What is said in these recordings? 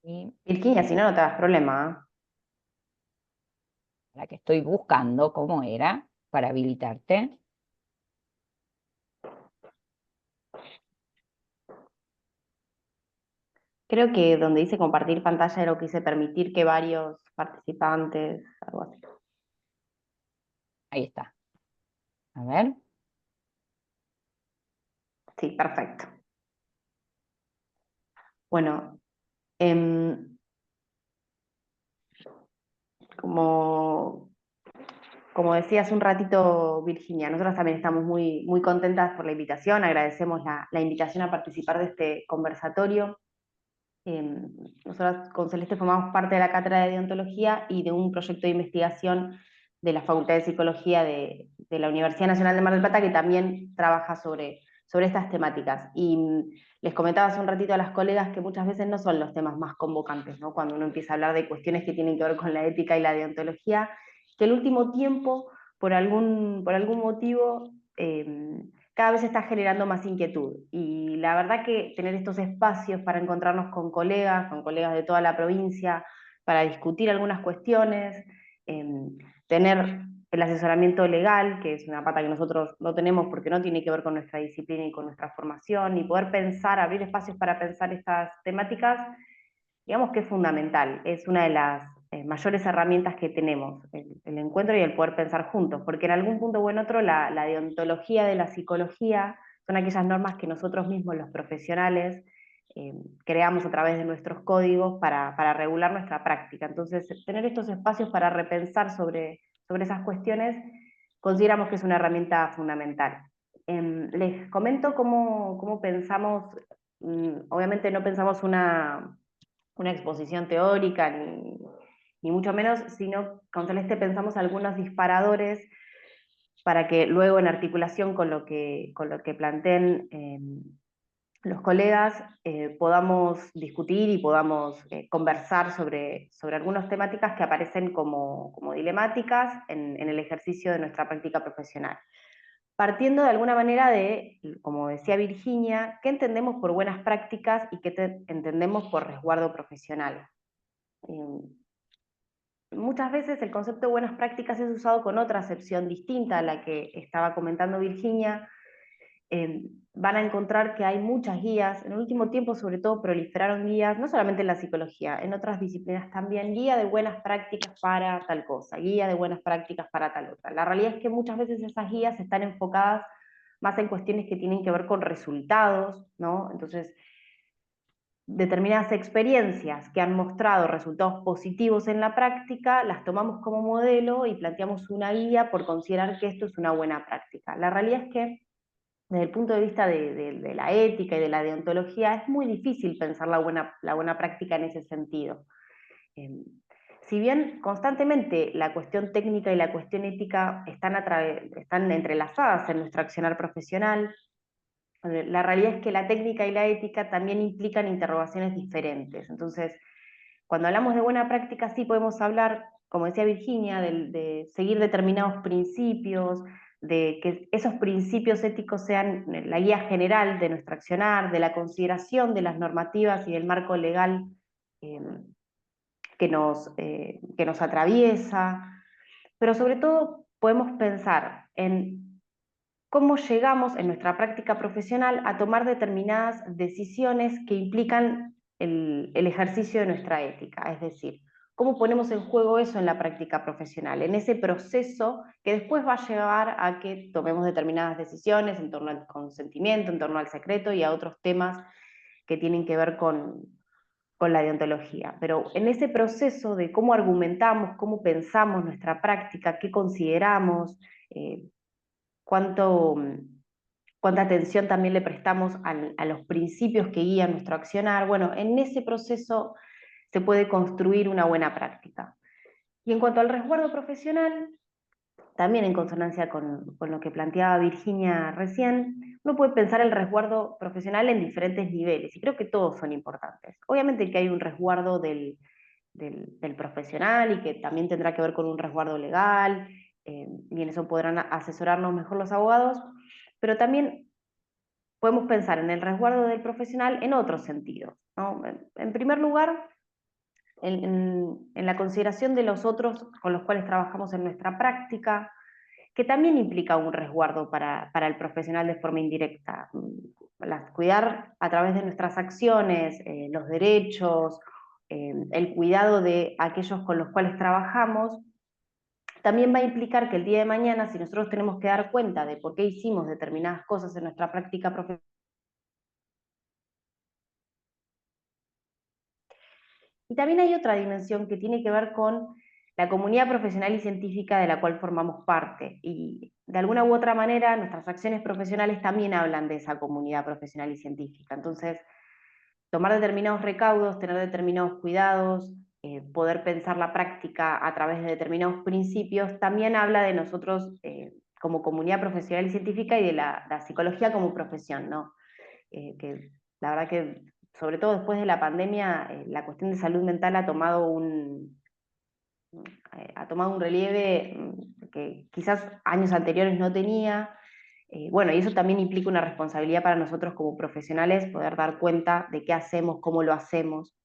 Y Virginia, si no, no te das problema, la que estoy buscando cómo era para habilitarte. Creo que donde dice compartir pantalla era lo que dice permitir que varios participantes, algo así. Ahí está. A ver. Sí, perfecto. Bueno, em, como, como decía hace un ratito Virginia, nosotros también estamos muy contentas por la invitación, agradecemos la invitación a participar de este conversatorio. Nosotros con Celeste formamos parte de la cátedra de deontología y de un proyecto de investigación de la Facultad de Psicología de la Universidad Nacional de Mar del Plata que también trabaja sobre estas temáticas. Y les comentaba hace un ratito a las colegas que muchas veces no son los temas más convocantes, ¿no? Cuando uno empieza a hablar de cuestiones que tienen que ver con la ética y la deontología, que el último tiempo, por algún motivo, cada vez se está generando más inquietud. Y la verdad que tener estos espacios para encontrarnos con colegas de toda la provincia, para discutir algunas cuestiones, eh, tener el asesoramiento legal, que es una pata que nosotros no tenemos porque no tiene que ver con nuestra disciplina y con nuestra formación, y poder pensar, abrir espacios para pensar estas temáticas, digamos que es fundamental, es una de las mayores herramientas que tenemos, el encuentro y el poder pensar juntos, porque en algún punto o en otro la deontología de la psicología son aquellas normas que nosotros mismos, los profesionales, creamos a través de nuestros códigos para regular nuestra práctica. Entonces, tener estos espacios para repensar sobre esas cuestiones, consideramos que es una herramienta fundamental. Les comento cómo pensamos, obviamente no pensamos una exposición teórica, ni mucho menos, sino con Celeste pensamos algunos disparadores para que luego en articulación con lo que planteen los colegas podamos discutir y podamos conversar sobre algunas temáticas que aparecen como dilemáticas en el ejercicio de nuestra práctica profesional. Partiendo de alguna manera de, como decía Virginia, qué entendemos por buenas prácticas y qué entendemos por resguardo profesional. Eh, Muchas veces el concepto de buenas prácticas es usado con otra acepción distinta a la que estaba comentando Virginia. Van a encontrar que hay muchas guías. En el último tiempo, sobre todo, proliferaron guías, no solamente en la psicología, en otras disciplinas también, guía de buenas prácticas para tal cosa, guía de buenas prácticas para tal otra. La realidad es que muchas veces esas guías están enfocadas más en cuestiones que tienen que ver con resultados, ¿no? Entonces, determinadas experiencias que han mostrado resultados positivos en la práctica, las tomamos como modelo y planteamos una guía por considerar que esto es una buena práctica. La realidad es que desde el punto de vista de la ética y de la deontología es muy difícil pensar la buena práctica en ese sentido. Eh, si bien constantemente la cuestión técnica y la cuestión ética están entrelazadas en nuestro accionar profesional, la realidad es que la técnica y la ética también implican interrogaciones diferentes. Entonces, cuando hablamos de buena práctica, sí podemos hablar, como decía Virginia, de seguir determinados principios, de que esos principios éticos sean la guía general de nuestro accionar, de la consideración de las normativas y del marco legal eh, que nos atraviesa, pero sobre todo podemos pensar en cómo llegamos en nuestra práctica profesional a tomar determinadas decisiones que implican el ejercicio de nuestra ética, es decir, cómo ponemos en juego eso en la práctica profesional, en ese proceso que después va a llevar a que tomemos determinadas decisiones en torno al consentimiento, en torno al secreto y a otros temas que tienen que ver con la deontología. Pero en ese proceso de cómo argumentamos, cómo pensamos nuestra práctica, qué consideramos, eh, cuánto, cuánta atención también le prestamos a los principios que guían nuestro accionar. Bueno, en ese proceso se puede construir una buena práctica. Y en cuanto al resguardo profesional, también en consonancia con lo que planteaba Virginia recién, uno puede pensar el resguardo profesional en diferentes niveles, y creo que todos son importantes. Obviamente que hay un resguardo del profesional y que también tendrá que ver con un resguardo legal, y en eso podrán asesorarnos mejor los abogados, pero también podemos pensar en el resguardo del profesional en otros sentidos, ¿no? En primer lugar, en la consideración de los otros con los cuales trabajamos en nuestra práctica, que también implica un resguardo para el profesional de forma indirecta. Cuidar a través de nuestras acciones, los derechos, el cuidado de aquellos con los cuales trabajamos, también va a implicar que el día de mañana, si nosotros tenemos que dar cuenta de por qué hicimos determinadas cosas en nuestra práctica profesional. Y también hay otra dimensión que tiene que ver con la comunidad profesional y científica de la cual formamos parte. Y de alguna u otra manera, nuestras acciones profesionales también hablan de esa comunidad profesional y científica. Entonces, tomar determinados recaudos, tener determinados cuidados, poder pensar la práctica a través de determinados principios, también habla de nosotros como comunidad profesional y científica y de la psicología como profesión, ¿no? Que la verdad que, sobre todo después de la pandemia, la cuestión de salud mental ha tomado un relieve que quizás años anteriores no tenía. Bueno, y eso también implica una responsabilidad para nosotros como profesionales, poder dar cuenta de qué hacemos, cómo lo hacemos.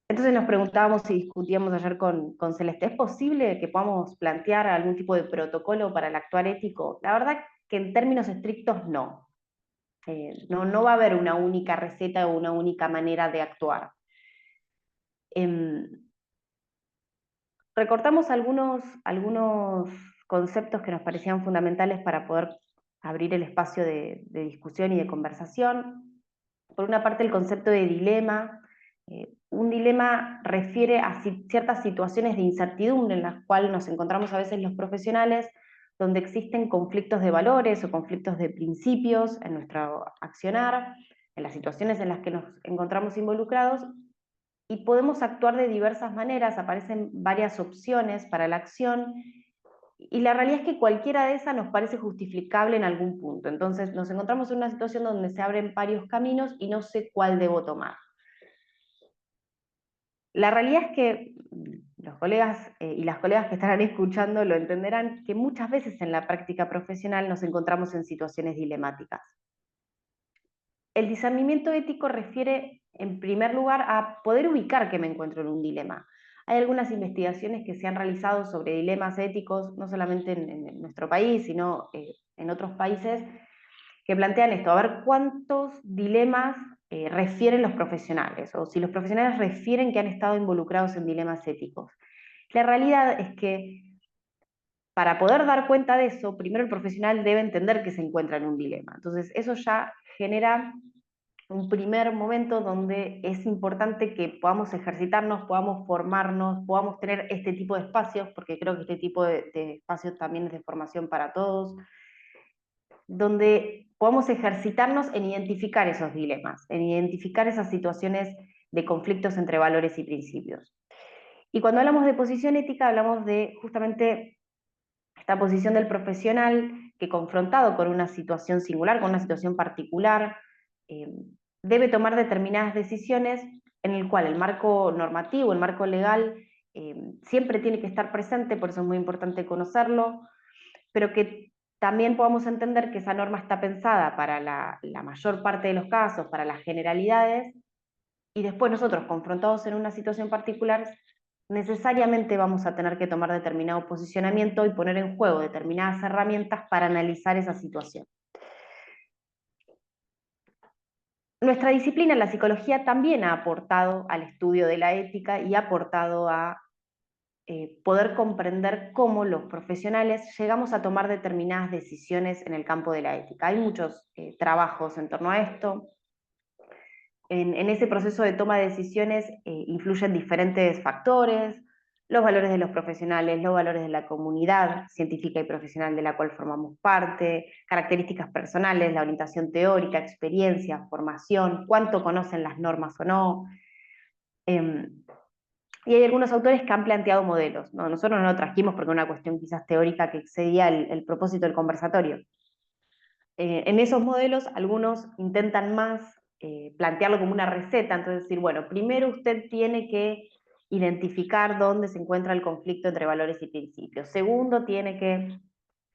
Entonces nos preguntábamos y discutíamos ayer con Celeste, ¿es posible que podamos plantear algún tipo de protocolo para el actuar ético? La verdad que en términos estrictos no. No va a haber una única receta o una única manera de actuar. Recortamos algunos conceptos que nos parecían fundamentales para poder abrir el espacio de discusión y de conversación. Por una parte, el concepto de dilema. Un dilema refiere a ciertas situaciones de incertidumbre en las cuales nos encontramos a veces los profesionales, donde existen conflictos de valores o conflictos de principios en nuestro accionar, en las situaciones en las que nos encontramos involucrados, y podemos actuar de diversas maneras, aparecen varias opciones para la acción, y la realidad es que cualquiera de esas nos parece justificable en algún punto. Entonces nos encontramos en una situación donde se abren varios caminos y no sé cuál debo tomar. La realidad es que los colegas y las colegas que estarán escuchando lo entenderán, que muchas veces en la práctica profesional nos encontramos en situaciones dilemáticas. El discernimiento ético refiere, en primer lugar, a poder ubicar que me encuentro en un dilema. Hay algunas investigaciones que se han realizado sobre dilemas éticos, no solamente en nuestro país, sino en otros países, que plantean esto, a ver cuántos dilemas refieren los profesionales, o si los profesionales refieren que han estado involucrados en dilemas éticos. La realidad es que para poder dar cuenta de eso, primero el profesional debe entender que se encuentra en un dilema. Entonces, eso ya genera un primer momento donde es importante que podamos ejercitarnos, podamos formarnos, podamos tener este tipo de espacios, porque creo que este tipo de espacios también es de formación para todos, donde podamos ejercitarnos en identificar esos dilemas, en identificar esas situaciones de conflictos entre valores y principios. Y cuando hablamos de posición ética, hablamos de justamente esta posición del profesional que, confrontado con una situación singular, con una situación particular, debe tomar determinadas decisiones en el cual el marco normativo, el marco legal, siempre tiene que estar presente, por eso es muy importante conocerlo, pero que también podamos entender que esa norma está pensada para la mayor parte de los casos, para las generalidades, y después nosotros, confrontados en una situación particular, necesariamente vamos a tener que tomar determinado posicionamiento y poner en juego determinadas herramientas para analizar esa situación. Nuestra disciplina, la psicología, también ha aportado al estudio de la ética y ha aportado a poder comprender cómo los profesionales llegamos a tomar determinadas decisiones en el campo de la ética. Hay muchos trabajos en torno a esto. En ese proceso de toma de decisiones influyen diferentes factores, los valores de los profesionales, los valores de la comunidad científica y profesional de la cual formamos parte, características personales, la orientación teórica, experiencia, formación, cuánto conocen las normas o no. Y hay algunos autores que han planteado modelos. ¿No? Nosotros no lo trajimos porque es una cuestión quizás teórica que excedía el propósito del conversatorio. En esos modelos, algunos intentan más plantearlo como una receta, entonces decir, bueno, primero usted tiene que identificar dónde se encuentra el conflicto entre valores y principios. Segundo, tiene que...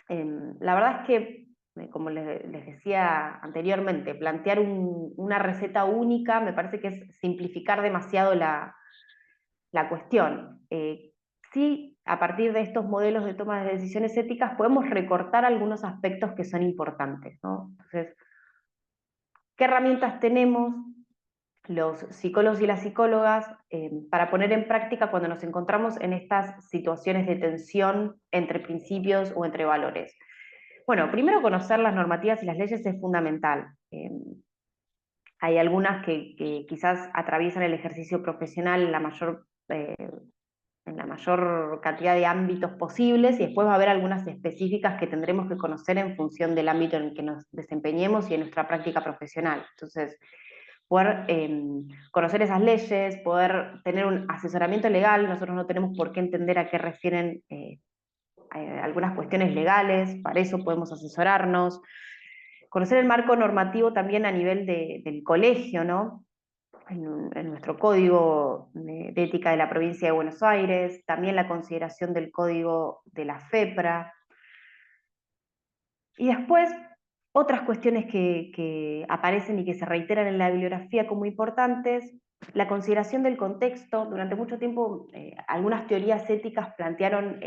la verdad es que como les decía anteriormente, plantear una receta única me parece que es simplificar demasiado la cuestión. Sí, a partir de estos modelos de toma de decisiones éticas podemos recortar algunos aspectos que son importantes, ¿no? Entonces, ¿qué herramientas tenemos los psicólogos y las psicólogas para poner en práctica cuando nos encontramos en estas situaciones de tensión entre principios o entre valores? Bueno, primero conocer las normativas y las leyes es fundamental. Hay algunas que quizás atraviesan el ejercicio profesional en la mayor cantidad de ámbitos posibles, y después va a haber algunas específicas que tendremos que conocer en función del ámbito en el que nos desempeñemos y en nuestra práctica profesional. Entonces, poder conocer esas leyes, poder tener un asesoramiento legal. Nosotros no tenemos por qué entender a qué refieren algunas cuestiones legales, para eso podemos asesorarnos. Conocer el marco normativo también a nivel del colegio, ¿no? En nuestro código de ética de la provincia de Buenos Aires, también la consideración del código de la FEPRA. Y después, otras cuestiones que aparecen y que se reiteran en la bibliografía como importantes, la consideración del contexto. Durante mucho tiempo, algunas teorías éticas plantearon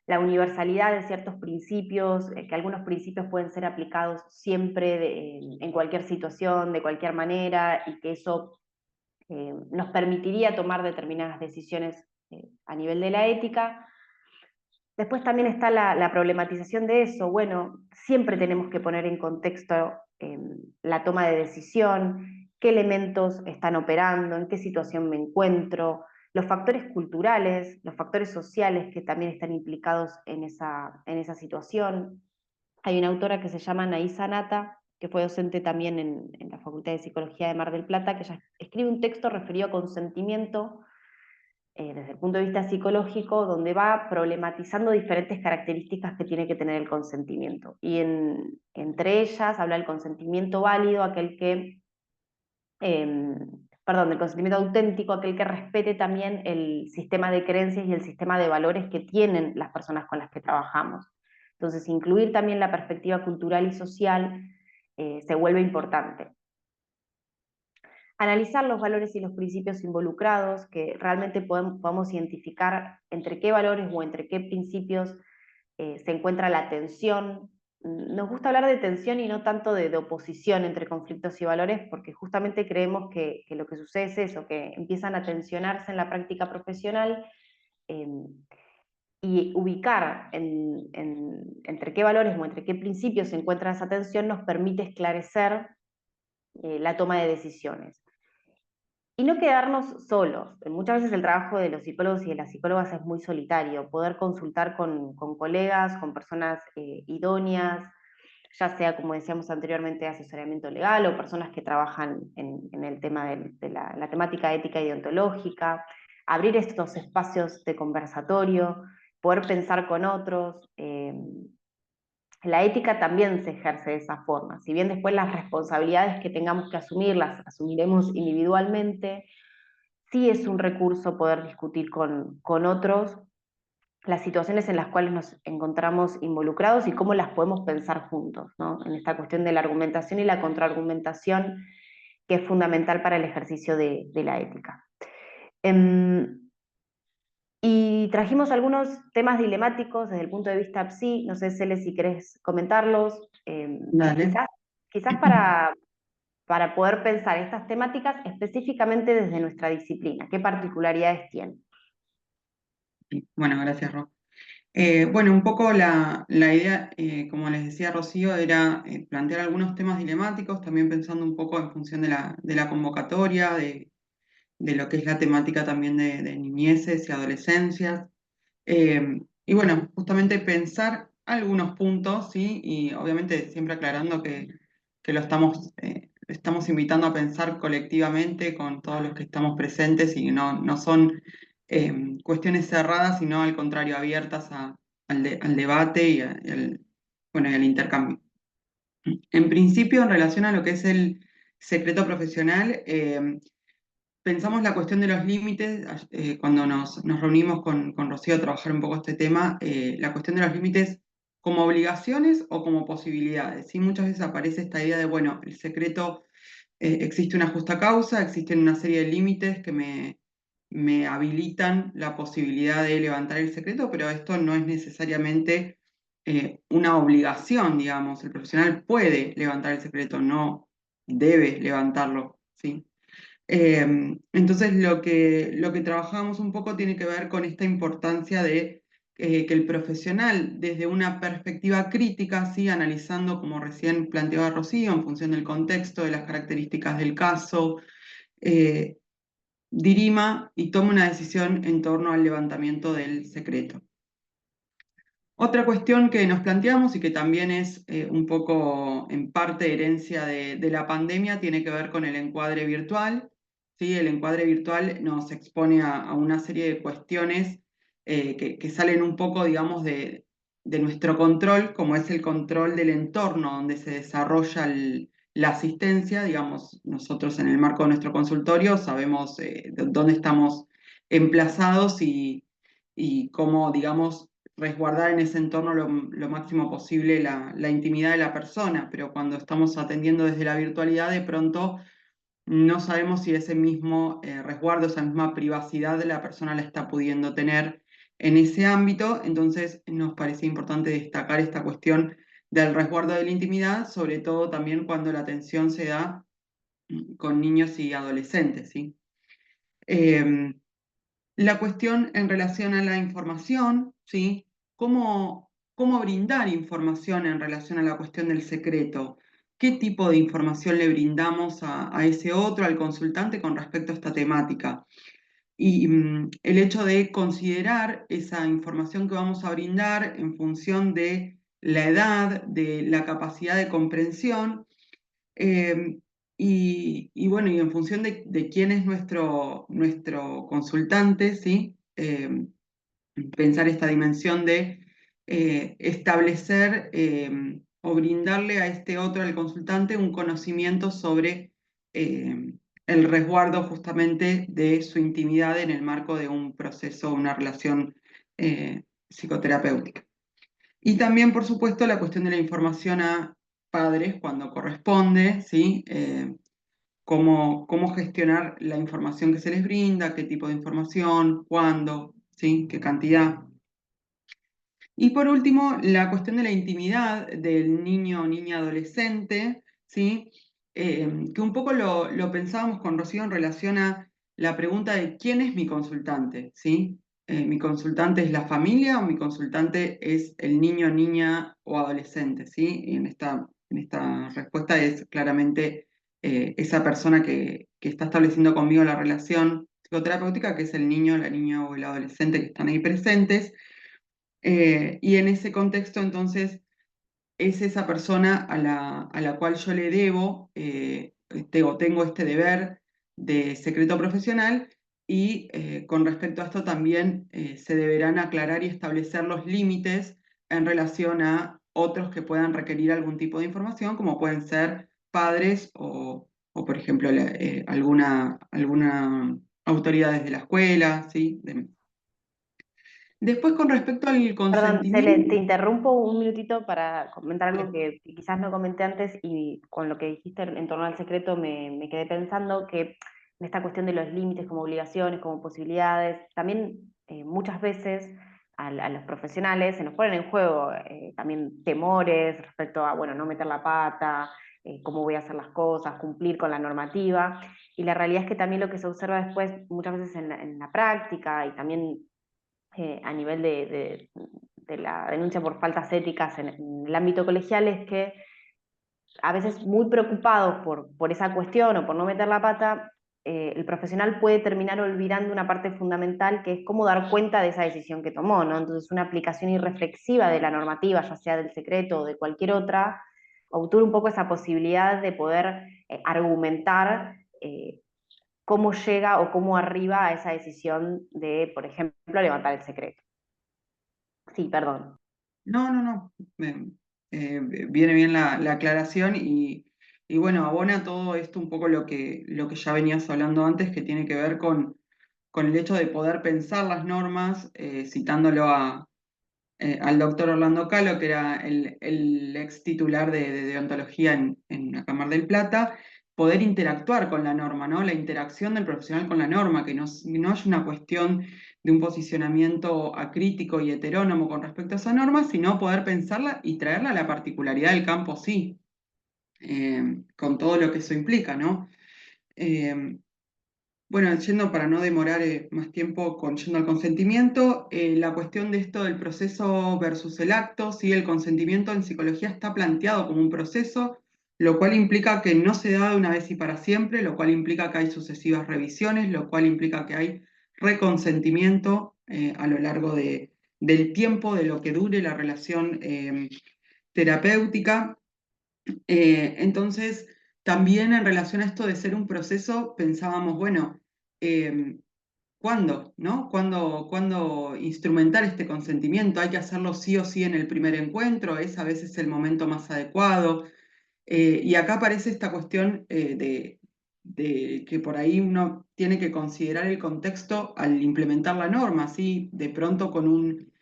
la universalidad de ciertos principios, que algunos principios pueden ser aplicados siempre en cualquier situación, de cualquier manera, y que eso nos permitiría tomar determinadas decisiones a nivel de la ética. Después también está la problematización de eso. Bueno, siempre tenemos que poner en contexto la toma de decisión, qué elementos están operando, en qué situación me encuentro, los factores culturales, los factores sociales que también están implicados en esa situación. Hay una autora que se llama Naisa Nata, que fue docente también en la Facultad de Psicología de Mar del Plata, que ella escribe un texto referido a consentimiento desde el punto de vista psicológico, donde va problematizando diferentes características que tiene que tener el consentimiento. Y entre ellas habla del consentimiento válido, del consentimiento auténtico, aquel que respete también el sistema de creencias y el sistema de valores que tienen las personas con las que trabajamos. Entonces, incluir también la perspectiva cultural y social se vuelve importante. Analizar los valores y los principios involucrados, que realmente podamos identificar entre qué valores o entre qué principios se encuentra la tensión. Nos gusta hablar de tensión y no tanto de oposición entre conflictos y valores, porque justamente creemos que lo que sucede es eso, que empiezan a tensionarse en la práctica profesional, y ubicar entre qué valores o entre qué principios se encuentra esa tensión nos permite esclarecer la toma de decisiones. Y no quedarnos solos. Muchas veces el trabajo de los psicólogos y de las psicólogas es muy solitario. Poder consultar con colegas, con personas idóneas, ya sea, como decíamos anteriormente, asesoramiento legal o personas que trabajan en el tema de la temática ética y deontológica, abrir estos espacios de conversatorio, poder pensar con otros. La ética también se ejerce de esa forma. Si bien después las responsabilidades que tengamos que asumir las asumiremos individualmente, sí es un recurso poder discutir con otros las situaciones en las cuales nos encontramos involucrados y cómo las podemos pensar juntos, ¿no? En esta cuestión de la argumentación y la contraargumentación, que es fundamental para el ejercicio de la ética. Y trajimos algunos temas dilemáticos desde el punto de vista PSI. No sé, Cele, si querés comentarlos. Dale. Quizás para poder pensar estas temáticas específicamente desde nuestra disciplina. ¿Qué particularidades tiene? Bueno, gracias, Ro. Bueno, un poco la idea, como les decía Rocío, era plantear algunos temas dilemáticos, también pensando un poco en función de la convocatoria, de lo que es la temática también de niñeces y adolescencias. Y bueno, justamente pensar algunos puntos, ¿sí? Y obviamente siempre aclarando que estamos invitando a pensar colectivamente con todos los que estamos presentes y no son cuestiones cerradas, sino al contrario, abiertas al debate y al intercambio. En principio, en relación a lo que es el secreto profesional, pensamos la cuestión de los límites, cuando nos reunimos con Rocío a trabajar un poco este tema, la cuestión de los límites como obligaciones o como posibilidades. ¿Sí? Muchas veces aparece esta idea de, bueno, el secreto, existe una justa causa, existen una serie de límites que me habilitan la posibilidad de levantar el secreto, pero esto no es necesariamente una obligación, digamos. El profesional puede levantar el secreto, no debe levantarlo, ¿sí? Entonces lo que trabajamos un poco tiene que ver con esta importancia de que el profesional, desde una perspectiva crítica, ¿sí? Analizando, como recién planteaba Rocío, en función del contexto, de las características del caso, eh, dirima y tome una decisión en torno al levantamiento del secreto. Otra cuestión que nos planteamos y que también es un poco en parte herencia de la pandemia tiene que ver con el encuadre virtual. ¿Sí? El encuadre virtual nos expone a una serie de cuestiones que salen un poco, digamos, de nuestro control, como es el control del entorno donde se desarrolla la asistencia. Digamos, nosotros en el marco de nuestro consultorio sabemos dónde estamos emplazados y cómo, digamos, resguardar en ese entorno lo máximo posible la intimidad de la persona, pero cuando estamos atendiendo desde la virtualidad, de pronto no sabemos si ese mismo resguardo, esa misma privacidad la persona la está pudiendo tener en ese ámbito. Entonces nos parecía importante destacar esta cuestión del resguardo de la intimidad, sobre todo también cuando la atención se da con niños y adolescentes, ¿sí? La cuestión en relación a la información, ¿sí? ¿Cómo brindar información en relación a la cuestión del secreto? ¿Qué tipo de información le brindamos a ese otro, al consultante, con respecto a esta temática? Y el hecho de considerar esa información que vamos a brindar en función de la edad, de la capacidad de comprensión, eh, bueno, y en función de quién es nuestro consultante, ¿sí? Pensar esta dimensión de establecer o brindarle a este otro, al consultante, un conocimiento sobre el resguardo justamente de su intimidad en el marco de un proceso, una relación psicoterapéutica. Y también, por supuesto, la cuestión de la información a padres cuando corresponde, ¿sí? Cómo gestionar la información que se les brinda, qué tipo de información, cuándo, ¿sí? Qué cantidad. Y por último, la cuestión de la intimidad del niño o niña adolescente, ¿sí? Que un poco lo pensábamos con Rocío en relación a la pregunta de quién es mi consultante, ¿sí? ¿Mi consultante es la familia o mi consultante es el niño, niña o adolescente, ¿sí? Y en esta respuesta es claramente esa persona que está estableciendo conmigo la relación psicoterapéutica, que es el niño, la niña o el adolescente que están ahí presentes. Y en ese contexto, entonces, es esa persona a la cual yo le debo, tengo este deber de secreto profesional y con respecto a esto también se deberán aclarar y establecer los límites en relación a otros que puedan requerir algún tipo de información, como pueden ser padres o por ejemplo, alguna autoridades de la escuela, ¿sí? Después, con respecto al Perdón, te consentimiento. interrumpo un minutito para comentar algo que quizás no comenté antes y con lo que dijiste en torno al secreto me quedé pensando que en esta cuestión de los límites como obligaciones, como posibilidades, también muchas veces a los profesionales se nos ponen en juego también temores respecto a, bueno, no meter la pata, cómo voy a hacer las cosas, cumplir con la normativa. Y la realidad es que también lo que se observa después, muchas veces en la práctica y también a nivel de la denuncia por faltas éticas en el ámbito colegial es que a veces muy preocupados por esa cuestión o por no meter la pata, el profesional puede terminar olvidando una parte fundamental que es cómo dar cuenta de esa decisión que tomó, ¿no? Entonces una aplicación irreflexiva de la normativa, ya sea del secreto o de cualquier otra, obtura un poco esa posibilidad de poder argumentar cómo llega o cómo arriba a esa decisión de, por ejemplo, levantar el secreto. Sí, perdón. No, no, no. Viene bien la aclaración y bueno, abona todo esto un poco lo que ya venías hablando antes, que tiene que ver con el hecho de poder pensar las normas, citándolo al doctor Orlando Calo, que era el ex titular de deontología en la Cámara del Plata, poder interactuar con la norma, ¿no? La interacción del profesional con la norma, que no es una cuestión de un posicionamiento acrítico y heterónomo con respecto a esa norma, sino poder pensarla y traerla a la particularidad del campo, sí, con todo lo que eso implica, ¿no? Bueno, yendo para no demorar más tiempo yendo al consentimiento, la cuestión de esto del proceso versus el acto, ¿sí? El consentimiento en psicología está planteado como un proceso, lo cual implica que no se da de una vez y para siempre, lo cual implica que hay sucesivas revisiones, lo cual implica que hay reconsentimiento a lo largo del tiempo, de lo que dure la relación terapéutica. Entonces, también en relación a esto de ser un proceso, pensábamos, bueno, eh, ¿cuándo, no? ¿Cuándo instrumentar este consentimiento? ¿Hay que hacerlo sí o sí en el primer encuentro? ¿Es a veces el momento más adecuado? Y acá aparece esta cuestión de que por ahí uno tiene que considerar el contexto al implementar la norma, ¿sí? De pronto con un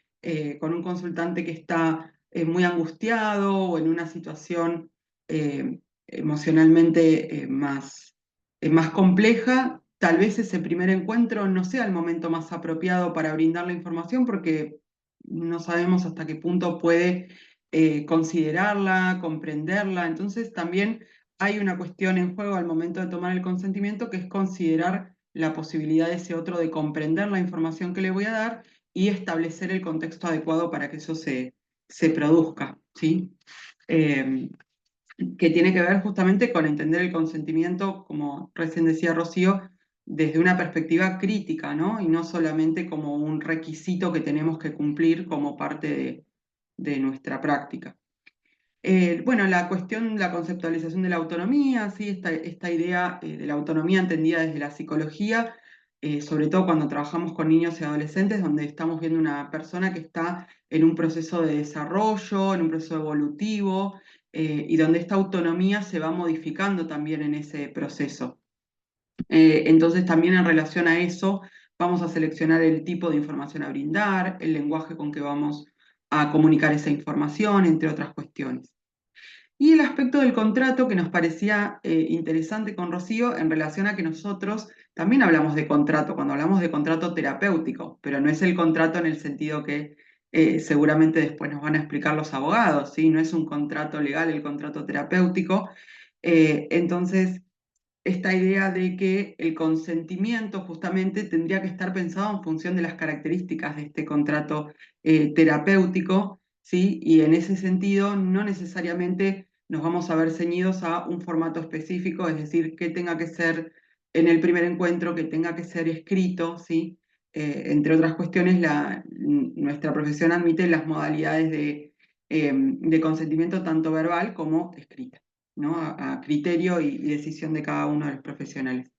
consultante que está muy angustiado o en una situación emocionalmente más compleja, tal vez ese primer encuentro no sea el momento más apropiado para brindar la información porque no sabemos hasta qué punto puede considerarla, comprenderla. Entonces también hay una cuestión en juego al momento de tomar el consentimiento que es considerar la posibilidad de ese otro de comprender la información que le voy a dar y establecer el contexto adecuado para que eso se produzca, ¿sí? Eh, que tiene que ver justamente con entender el consentimiento, como recién decía Rocío, desde una perspectiva crítica, ¿no? Y no solamente como un requisito que tenemos que cumplir como parte de nuestra práctica. Bueno, la cuestión, la conceptualización de la autonomía, ¿sí? Esta idea de la autonomía entendida desde la psicología, sobre todo cuando trabajamos con niños y adolescentes, donde estamos viendo una persona que está en un proceso de desarrollo, en un proceso evolutivo, y donde esta autonomía se va modificando también en ese proceso. Entonces, también en relación a eso, vamos a seleccionar el tipo de información a brindar, el lenguaje con que vamos a comunicar esa información, entre otras cuestiones. Y el aspecto del contrato que nos parecía interesante con Rocío en relación a que nosotros también hablamos de contrato, cuando hablamos de contrato terapéutico, pero no es el contrato en el sentido que seguramente después nos van a explicar los abogados, ¿sí? No es un contrato legal el contrato terapéutico. Entonces, esta idea de que el consentimiento justamente tendría que estar pensado en función de las características de este contrato terapéutico, ¿sí? Y en ese sentido no necesariamente nos vamos a ver ceñidos a un formato específico, es decir, que tenga que ser en el primer encuentro, que tenga que ser escrito, ¿sí? Entre otras cuestiones, nuestra profesión admite las modalidades de consentimiento tanto verbal como escrita, ¿no? A criterio y decisión de cada uno de los profesionales.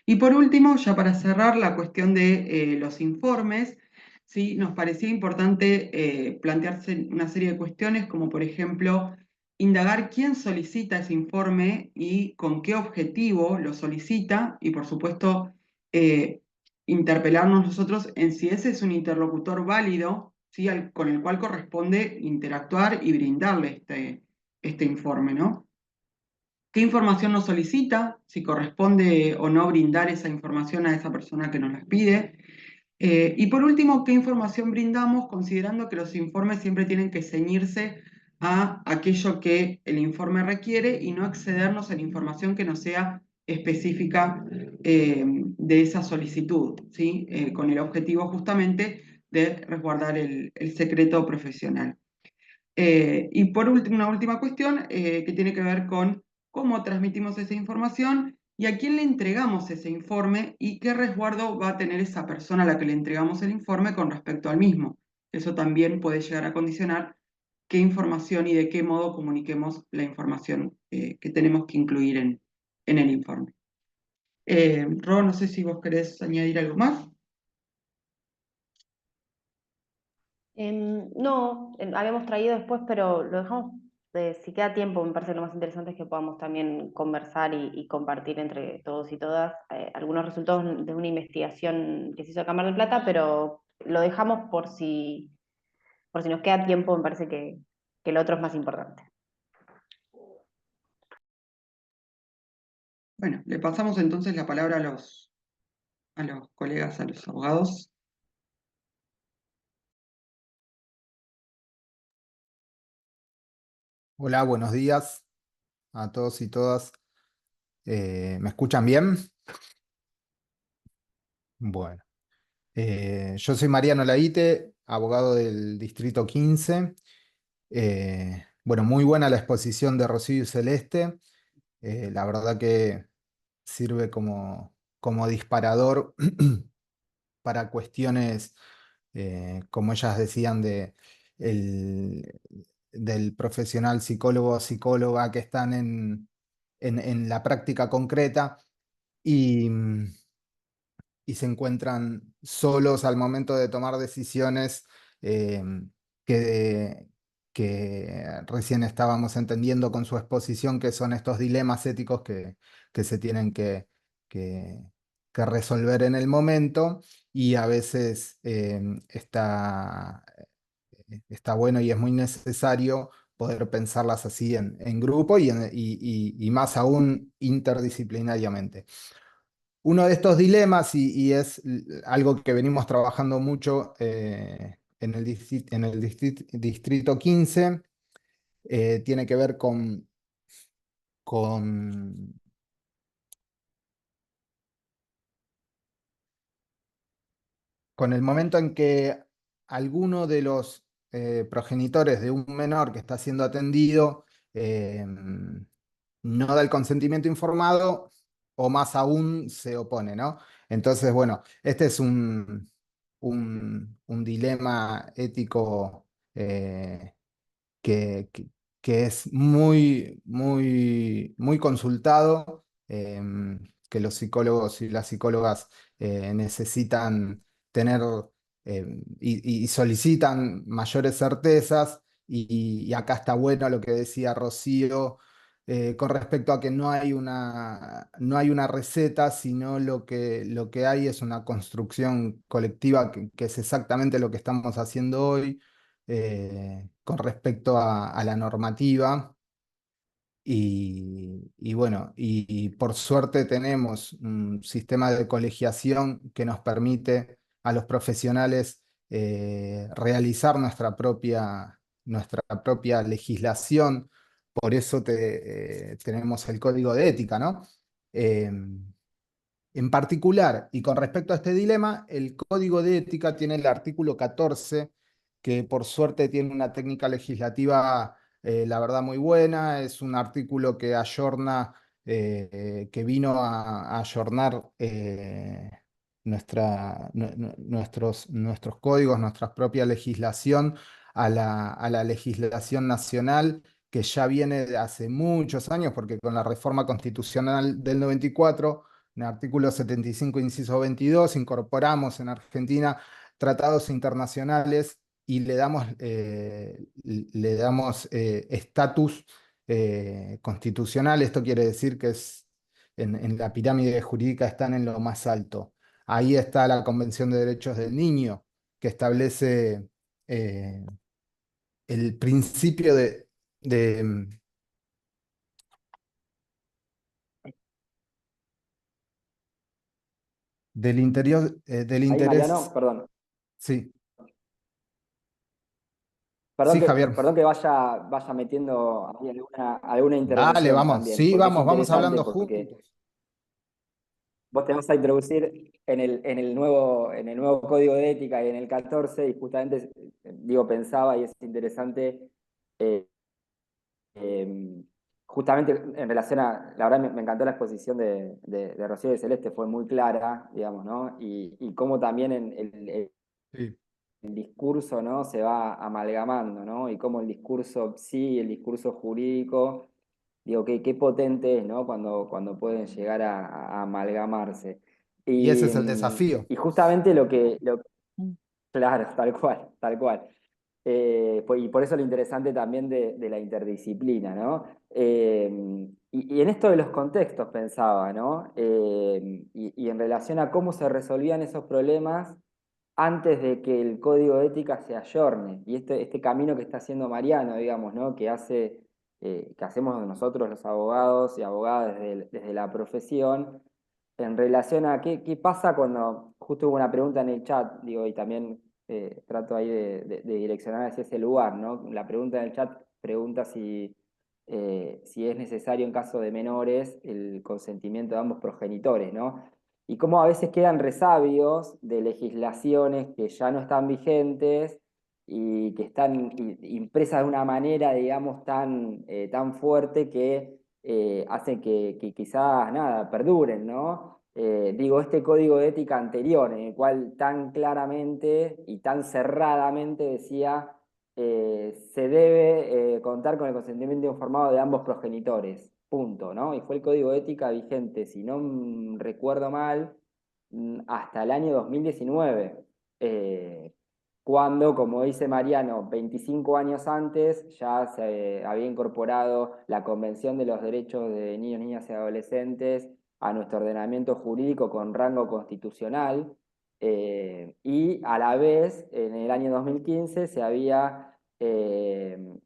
Y por último, ya para cerrar, la cuestión de los informes, ¿sí? Nos parecía importante plantearse una serie de cuestiones, como por ejemplo, indagar quién solicita ese informe y con qué objetivo lo solicita, y por supuesto, eh, interpelarnos nosotros en si ese es un interlocutor válido, ¿sí? Con el cual corresponde interactuar y brindarle este informe, ¿no? ¿Qué información nos solicita? Si corresponde o no brindar esa información a esa persona que nos las pide. Y por último, ¿qué información brindamos? Considerando que los informes siempre tienen que ceñirse a aquello que el informe requiere y no excedernos en información que no sea específica de esa solicitud, ¿sí? Con el objetivo justamente de resguardar el secreto profesional. Y por último, una última cuestión que tiene que ver con cómo transmitimos esa información y a quién le entregamos ese informe y qué resguardo va a tener esa persona a la que le entregamos el informe con respecto al mismo. Eso también puede llegar a condicionar qué información y de qué modo comuniquemos la información que tenemos que incluir en el informe. Ro, no sé si vos querés añadir algo más. No, habíamos traído después, pero lo dejamos, si queda tiempo, me parece lo más interesante es que podamos también conversar y compartir entre todos y todas algunos resultados de una investigación que se hizo a Cámara del Plata, pero lo dejamos por si nos queda tiempo, me parece que lo otro es más importante. Bueno, le pasamos entonces la palabra a los colegas, a los abogados. Hola, buenos días a todos y todas. ¿Me escuchan bien? Bueno, yo soy Mariano Laíte, abogado del Distrito 15. Bueno, muy buena la exposición de Rocío y Celeste. La verdad que sirve como disparador para cuestiones, como ellas decían, el- del profesional psicólogo o psicóloga que están en la práctica concreta y, y se encuentran solos al momento de tomar decisiones eh, que, que recién estábamos entendiendo con su exposición, que son estos dilemas éticos que se tienen que- que resolver en el momento y a veces está bueno y es muy necesario poder pensarlas así en grupo y más aún interdisciplinariamente. Uno de estos dilemas, y es algo que venimos trabajando mucho en el, Distrito 15, tiene que ver con, con el momento en que alguno de los progenitores de un menor que está siendo atendido no da el consentimiento informado o más aún se opone, ¿no? Entonces, bueno, este es un dilema ético que, que- que es muy consultado, que los psicólogos y las psicólogas necesitan tener y solicitan mayores certezas. Y acá está bueno lo que decía Rocío con respecto a que no hay una receta, sino lo que hay es una construcción colectiva que es exactamente lo que estamos haciendo hoy con respecto a la normativa. Y bueno, y por suerte tenemos un sistema de colegiación que nos permite a los profesionales realizar nuestra propia legislación. Por eso tenemos el código de ética, ¿no? En particular, y con respecto a este dilema, el Código de Ética tiene el artículo 14, que por suerte tiene una técnica legislativa, la verdad, muy buena. Es un artículo que ayorna, que vino a ayornar nuestros códigos, nuestra propia legislación a la legislación nacional que ya viene de hace muchos años, porque con la reforma constitucional del 94 en el artículo 75, inciso 22, incorporamos en Argentina tratados internacionales y le damos estatus constitucional. Esto quiere decir que en la pirámide jurídica están en lo más alto. Ahí está la Convención de Derechos del Niño, que establece el principio de, del interior, del Ahí, Mariano, interés. perdón. Sí, Perdón sí, que, Javier. perdón que vaya metiendo ahí alguna Dale, intervención vamos. también, Sí, porque es vamos interesante, hablando porque juntos. vos te vas a introducir en el nuevo código de ética y en el 14, y justamente, digo, pensaba, y es interesante, eh, eh, justamente en relación la verdad me encantó la exposición de Rocío y de Celeste, fue muy clara, digamos, ¿no? Y cómo también Sí. el discurso, ¿no? Se va amalgamando, ¿no? Y cómo el discurso sí, el discurso jurídico, digo, qué potente es, ¿no? Cuando pueden llegar a amalgamarse. Y ese Y, es el desafío. y justamente Mm. claro, tal cual, tal cual. Y por eso lo interesante también de la interdisciplina, ¿no? Y en esto de los contextos pensaba, ¿no? Y en relación a cómo se resolvían esos problemas antes de que el código de ética se ayorne. Y este camino que está haciendo Mariano, digamos, ¿no? Que hacemos nosotros los abogados y abogadas desde la profesión, en relación a qué pasa cuando, justo hubo una pregunta en el chat, digo, y también trato ahí de direccionar hacia ese lugar, ¿no? La pregunta en el chat pregunta si es necesario en caso de menores el consentimiento de ambos progenitores, ¿no? Y cómo a veces quedan resabios de legislaciones que ya no están vigentes y que están impresas de una manera, digamos, tan fuerte que hacen que quizás, nada, perduren, ¿no? Digo, este código de ética anterior, en el cual tan claramente y tan cerradamente decía se debe contar con el consentimiento informado de ambos progenitores, punto, ¿no? Y fue el código de ética vigente, si no recuerdo mal, hasta el año 2019, cuando, como dice Mariano, 25 años antes ya se había incorporado la Convención de los Derechos de Niños, Niñas y Adolescentes a nuestro ordenamiento jurídico con rango constitucional, y a la vez, en el año 2015, se había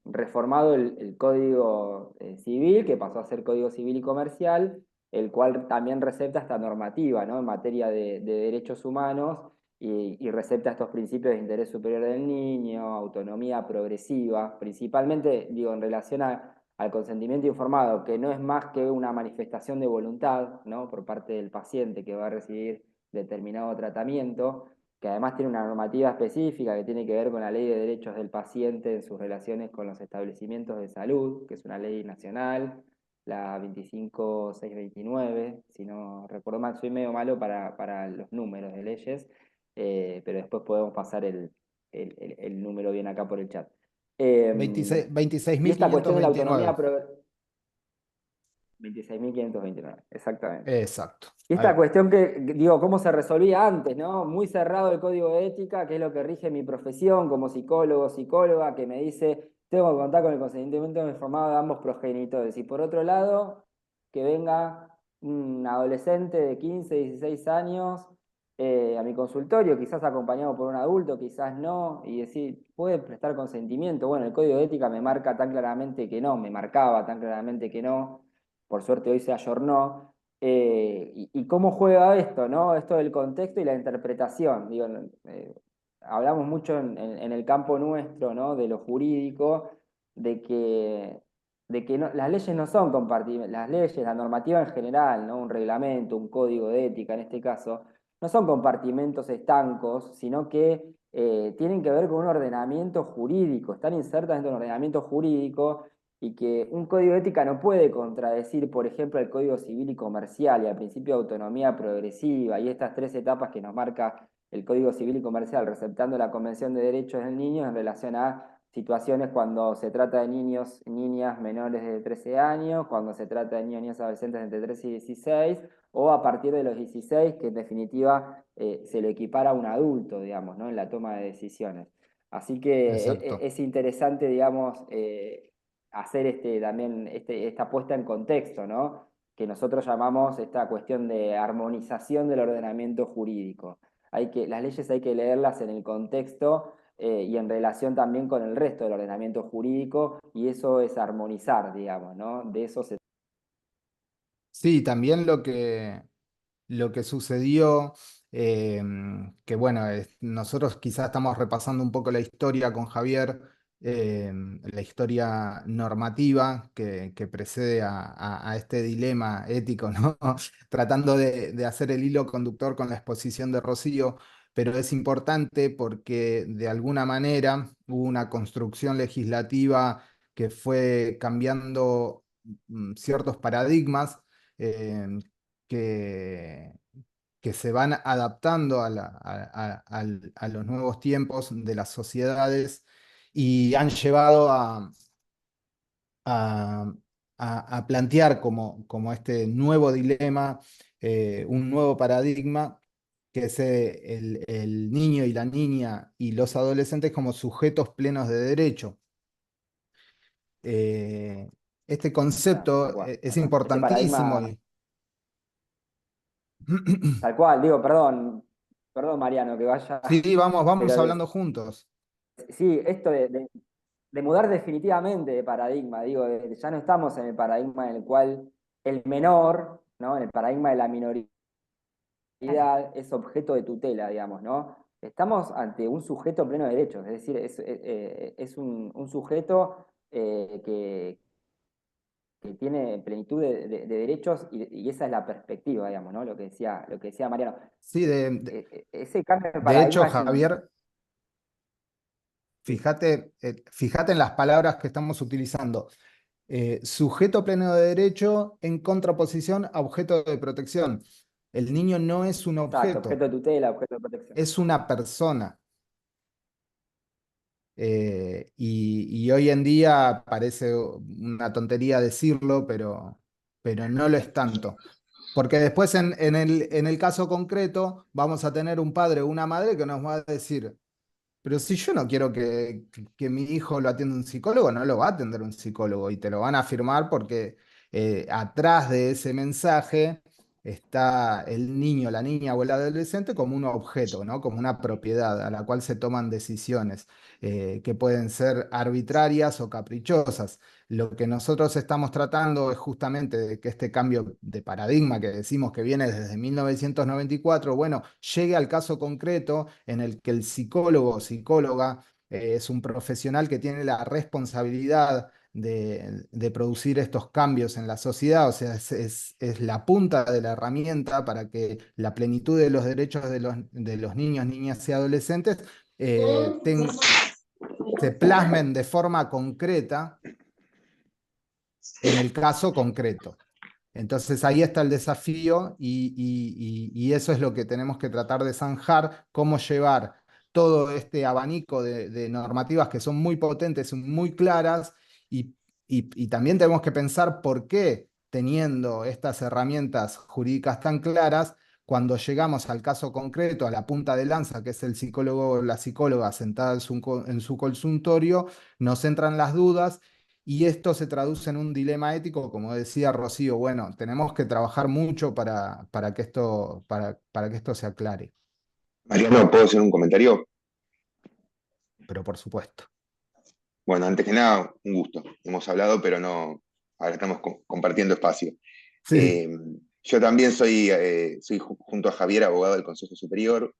reformado el Código Civil, que pasó a ser Código Civil y Comercial, el cual también recepta esta normativa, ¿no? En materia de derechos humanos y recepta estos principios de interés superior del niño, autonomía progresiva, principalmente, digo, en relación al consentimiento informado, que no es más que una manifestación de voluntad, ¿no? Por parte del paciente que va a recibir determinado tratamiento, que además tiene una normativa específica que tiene que ver con la Ley de Derechos del Paciente en sus relaciones con los establecimientos de salud, que es una ley nacional, la 25629, si no recuerdo mal, soy medio malo para los números de leyes, pero después podemos pasar el número bien acá por el chat. 26, Y esta cuestión de la 26.529. autonomía... 26.529, exactamente. Exacto. Y Ahí esta va. cuestión que, digo, cómo se resolvía antes, ¿no? Muy cerrado el código de ética, que es lo que rige mi profesión como psicólogo o psicóloga, que me dice, tengo que contar con el consentimiento informado de ambos progenitores. Y por otro lado, que venga un adolescente de 15, 16 años a mi consultorio, quizás acompañado por un adulto, quizás no, y decir, ¿puede prestar consentimiento? Bueno, el código de ética me marca tan claramente que no, me marcaba tan claramente que no, por suerte hoy se ayornó. Y cómo juega esto, ¿no? Esto del contexto y la interpretación. Digo, hablamos mucho en el campo nuestro, ¿no? De lo jurídico, de que las leyes no son compartibles, las leyes, la normativa en general, ¿no? Un reglamento, un código de ética en este caso, no son compartimentos estancos, sino que tienen que ver con un ordenamiento jurídico, están insertas dentro de un ordenamiento jurídico y que un código de ética no puede contradecir, por ejemplo, el Código Civil y Comercial y al principio de autonomía progresiva y estas tres etapas que nos marca el Código Civil y Comercial, receptando la Convención de Derechos del Niño en relación a situaciones cuando se trata de niños y niñas menores de 13 años, cuando se trata de niños y niñas adolescentes entre 13 y 16, o a partir de los 16, que en definitiva se le equipara a un adulto, digamos, ¿no? En la toma de decisiones. Así que Exacto. es interesante, digamos, hacer también esta puesta en contexto, ¿no? Que nosotros llamamos esta cuestión de armonización del ordenamiento jurídico. Las leyes hay que leerlas en el contexto y en relación también con el resto del ordenamiento jurídico, y eso es armonizar, digamos, ¿no? De eso se... Sí, también lo que sucedió, que bueno, nosotros quizás estamos repasando un poco la historia con Javier, la historia normativa que precede a este dilema ético, ¿no? Tratando de hacer el hilo conductor con la exposición de Rocío, pero es importante porque de alguna manera hubo una construcción legislativa que fue cambiando ciertos paradigmas eh, que, que se van adaptando a los nuevos tiempos de las sociedades y han llevado a- a plantear como este nuevo dilema, un nuevo paradigma, que es el niño y la niña y los adolescentes como sujetos plenos de derecho. Eh, este Claro, tal concepto cual, es tal cual. Este importantísimo. paradigma, tal cual, digo, perdón, perdón Mariano, que vaya, Sí, vamos pero hablando juntos. sí, esto de mudar definitivamente de paradigma, digo, ya no estamos en el paradigma en el cual el menor, ¿no? En el paradigma de la minoría es objeto de tutela, digamos, ¿no? Estamos ante un sujeto pleno de derechos, es decir, es un sujeto que tiene plenitud de derechos y esa es la perspectiva, digamos, ¿no? Lo que decía Mariano. Sí, Ese cambio de de hecho, paradigma es Javier, sí, fíjate en las palabras que estamos utilizando. Sujeto pleno de derecho en contraposición a objeto de protección. El niño no es un exacto, objeto objeto, de tutela, objeto de protección. es una persona. Y hoy en día parece una tontería decirlo, pero no lo es tanto. Porque después en el caso concreto vamos a tener un padre o una madre que nos va a decir, pero si yo no quiero que mi hijo lo atienda un psicólogo, no lo va a atender un psicólogo y te lo van a afirmar porque atrás de ese mensaje está el niño, la niña o el adolescente como un objeto, ¿no? Como una propiedad a la cual se toman decisiones que pueden ser arbitrarias o caprichosas. Lo que nosotros estamos tratando es justamente de que este cambio de paradigma que decimos que viene desde 1994, bueno, llegue al caso concreto en el que el psicólogo o psicóloga es un profesional que tiene la responsabilidad de producir estos cambios en la sociedad, o sea, es la punta de la herramienta para que la plenitud de los derechos de los niños, niñas y adolescentes se plasmen de forma concreta en el caso concreto. Entonces ahí está el desafío y eso es lo que tenemos que tratar de zanjar, cómo llevar todo este abanico de normativas que son muy potentes, son muy claras y también tenemos que pensar por qué teniendo estas herramientas jurídicas tan claras, cuando llegamos al caso concreto, a la punta de lanza, que es el psicólogo o la psicóloga sentada en su consultorio, nos entran las dudas y esto se traduce en un dilema ético, como decía Rocío, bueno, tenemos que trabajar mucho para que esto se aclare, Mariano, ¿puedo hacer un comentario? pero por supuesto. Bueno, antes que nada, un gusto. Hemos hablado, pero no, ahora estamos compartiendo espacio. Sí, Eh, yo también soy junto a Javier, abogado del Consejo Superior.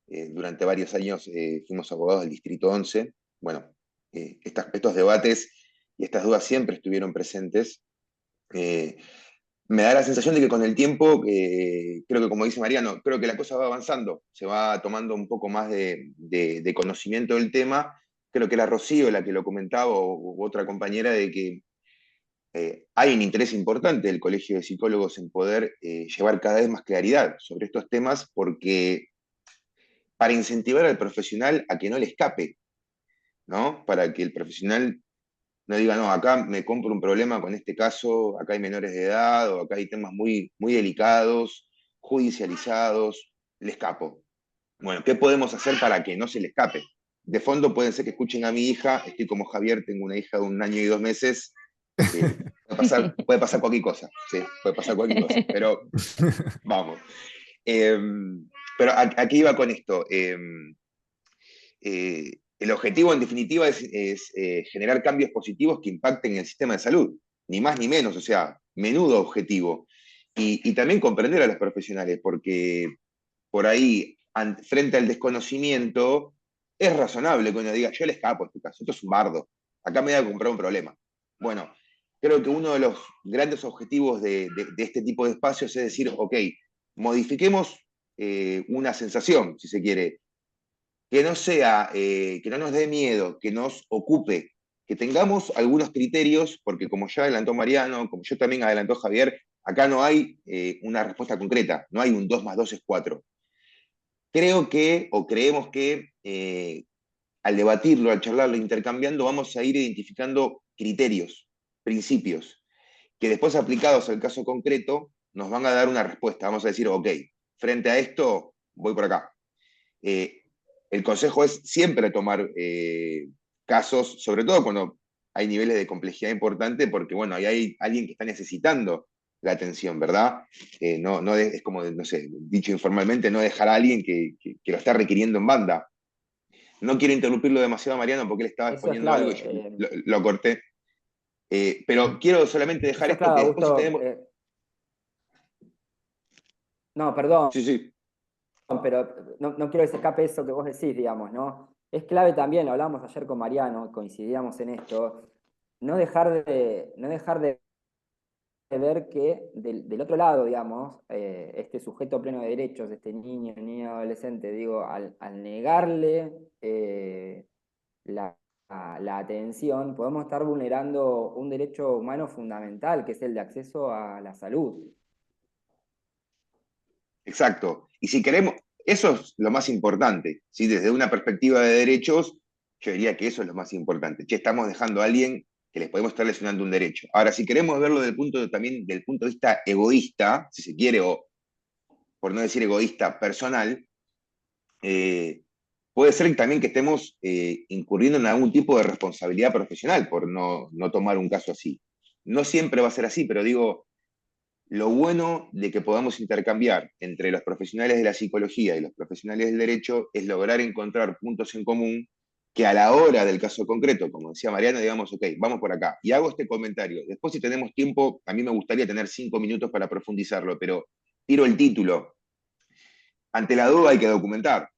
Durante varios años fuimos abogados del Distrito 11. Bueno, estos debates y estas dudas siempre estuvieron presentes. Eh, Me da la sensación de que con el tiempo, creo que como dice Mariano, creo que la cosa va avanzando, se va tomando un poco más de conocimiento del tema. Creo que era Rocío la que lo comentaba o otra compañera de que hay un interés importante del Colegio de Psicólogos en poder llevar cada vez más claridad sobre estos temas porque para incentivar al profesional a que no le escape, ¿no? Para que el profesional no diga, no, acá me compro un problema con este caso, acá hay menores de edad o acá hay temas muy, muy delicados, judicializados, le escapo. Bueno, ¿qué podemos hacer para que no se le escape? De fondo pueden ser que escuchen a mi hija, estoy como Javier, tengo una hija de 1 año y 2 meses, puede pasar cualquier cosa, sí, puede pasar cualquier cosa, pero vamos. Eh, pero aquí iba con esto. El objetivo, en definitiva, es generar cambios positivos que impacten el sistema de salud, ni más ni menos, o sea, menudo objetivo. Y también comprender a los profesionales, porque por ahí, frente al desconocimiento, es razonable que uno diga, yo le escapo a este caso, esto es un bardo, acá me voy a comprar un problema. Bueno, creo que uno de los grandes objetivos de este tipo de espacios es decir, ok, modifiquemos una sensación, si se quiere, que no sea, que no nos dé miedo, que nos ocupe, que tengamos algunos criterios, porque como ya adelantó Mariano, como yo también adelantó Javier, acá no hay una respuesta concreta, no hay un 2 más 2 es 4. Creo que, o creemos que al debatirlo, al charlarlo, intercambiando, vamos a ir identificando criterios, principios, que después aplicados al caso concreto nos van a dar una respuesta. Vamos a decir, ok, frente a esto, voy por acá. Eh, el consejo es siempre tomar casos, sobre todo cuando hay niveles de complejidad importante, porque bueno, ahí hay alguien que está necesitando la atención, ¿verdad? Es como, no sé, dicho informalmente, no dejar a alguien que lo está requiriendo en banda. No quiero interrumpirlo demasiado, Mariano, porque él estaba Eso es exponiendo algo y clave. yo lo corté. Pero quiero solamente dejar Eso es esto clave, que después si Augusto. tenemos... No, perdón, Sí, sí, pero no quiero que se escape eso que vos decís, digamos, ¿no? Es clave también, lo hablamos ayer con Mariano, coincidíamos en esto, no dejar de ver que del otro lado, digamos, este sujeto pleno de derechos, este niño adolescente, digo, al negarle la, la atención, podemos estar vulnerando un derecho humano fundamental, que es el de acceso a la salud. exacto. Y si queremos, eso es lo más importante, ¿sí? Desde una perspectiva de derechos, yo diría que eso es lo más importante. Che, estamos dejando a alguien que les podemos estar lesionando un derecho. Ahora, si queremos verlo también del punto de vista egoísta, si se quiere, o por no decir egoísta, personal, puede ser también que estemos incurriendo en algún tipo de responsabilidad profesional por no tomar un caso así. No siempre va a ser así, pero digo, lo bueno de que podamos intercambiar entre los profesionales de la psicología y los profesionales del derecho es lograr encontrar puntos en común que a la hora del caso concreto, como decía Mariana, digamos, ok, vamos por acá. Y hago este comentario. Después, si tenemos tiempo, a mí me gustaría tener 5 minutos para profundizarlo, pero tiro el título. Ante la duda hay que documentar.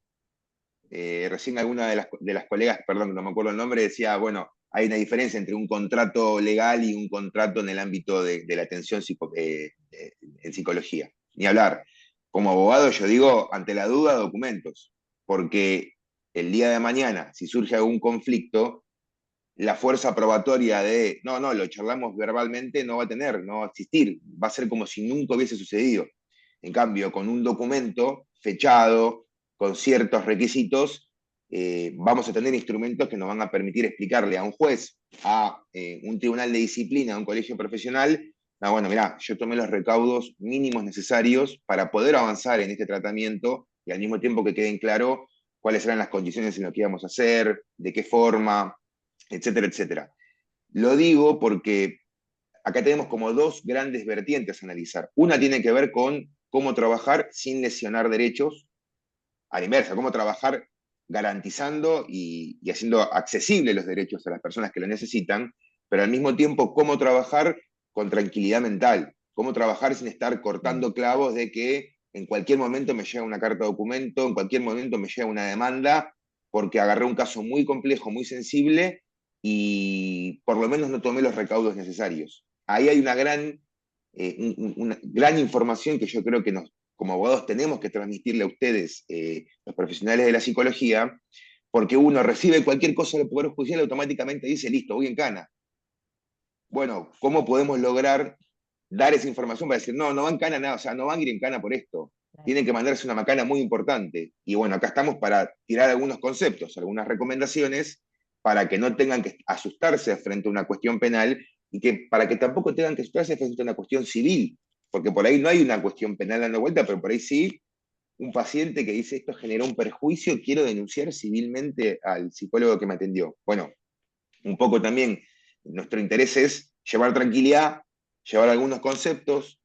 Recién alguna de las colegas, perdón, no me acuerdo el nombre, decía, bueno, hay una diferencia entre un contrato legal y un contrato en el ámbito de la atención en psicología. Ni hablar. Como abogado yo digo, ante la duda, documentos, porque el día de mañana, si surge algún conflicto, la fuerza probatoria de, no, lo charlamos verbalmente, no va a tener, no va a existir, va a ser como si nunca hubiese sucedido. En cambio, con un documento fechado, con ciertos requisitos, vamos a tener instrumentos que nos van a permitir explicarle a un juez, a un tribunal de disciplina, a un colegio profesional, no, bueno, mirá, yo tomé los recaudos mínimos necesarios para poder avanzar en este tratamiento y al mismo tiempo que queden claro cuáles eran las condiciones en las que íbamos a hacer, de qué forma, etcétera, etcétera. Lo digo porque acá tenemos como dos grandes vertientes a analizar. Una tiene que ver con cómo trabajar sin lesionar derechos, a la inversa, cómo trabajar garantizando y haciendo accesibles los derechos a las personas que lo necesitan, pero al mismo tiempo cómo trabajar con tranquilidad mental, cómo trabajar sin estar cortando clavos de que en cualquier momento me llega una carta de documento, en cualquier momento me llega una demanda, porque agarré un caso muy complejo, muy sensible, y por lo menos no tomé los recaudos necesarios. Ahí hay una gran información que yo creo que como abogados tenemos que transmitirle a ustedes, los profesionales de la psicología, porque uno recibe cualquier cosa del Poder Judicial y automáticamente dice, listo, voy en cana. Bueno, ¿cómo podemos lograr dar esa información para decir, no van en cana nada, o sea, no van a ir en cana por esto? Tienen que mandarse una macana muy importante. Y bueno, acá estamos para tirar algunos conceptos, algunas recomendaciones, para que no tengan que asustarse frente a una cuestión penal y que para que tampoco tengan que asustarse frente a una cuestión civil, porque por ahí no hay una cuestión penal dando vuelta, pero por ahí sí un paciente que dice esto generó un perjuicio, quiero denunciar civilmente al psicólogo que me atendió. Bueno, un poco también nuestro interés es llevar tranquilidad, llevar algunos conceptos,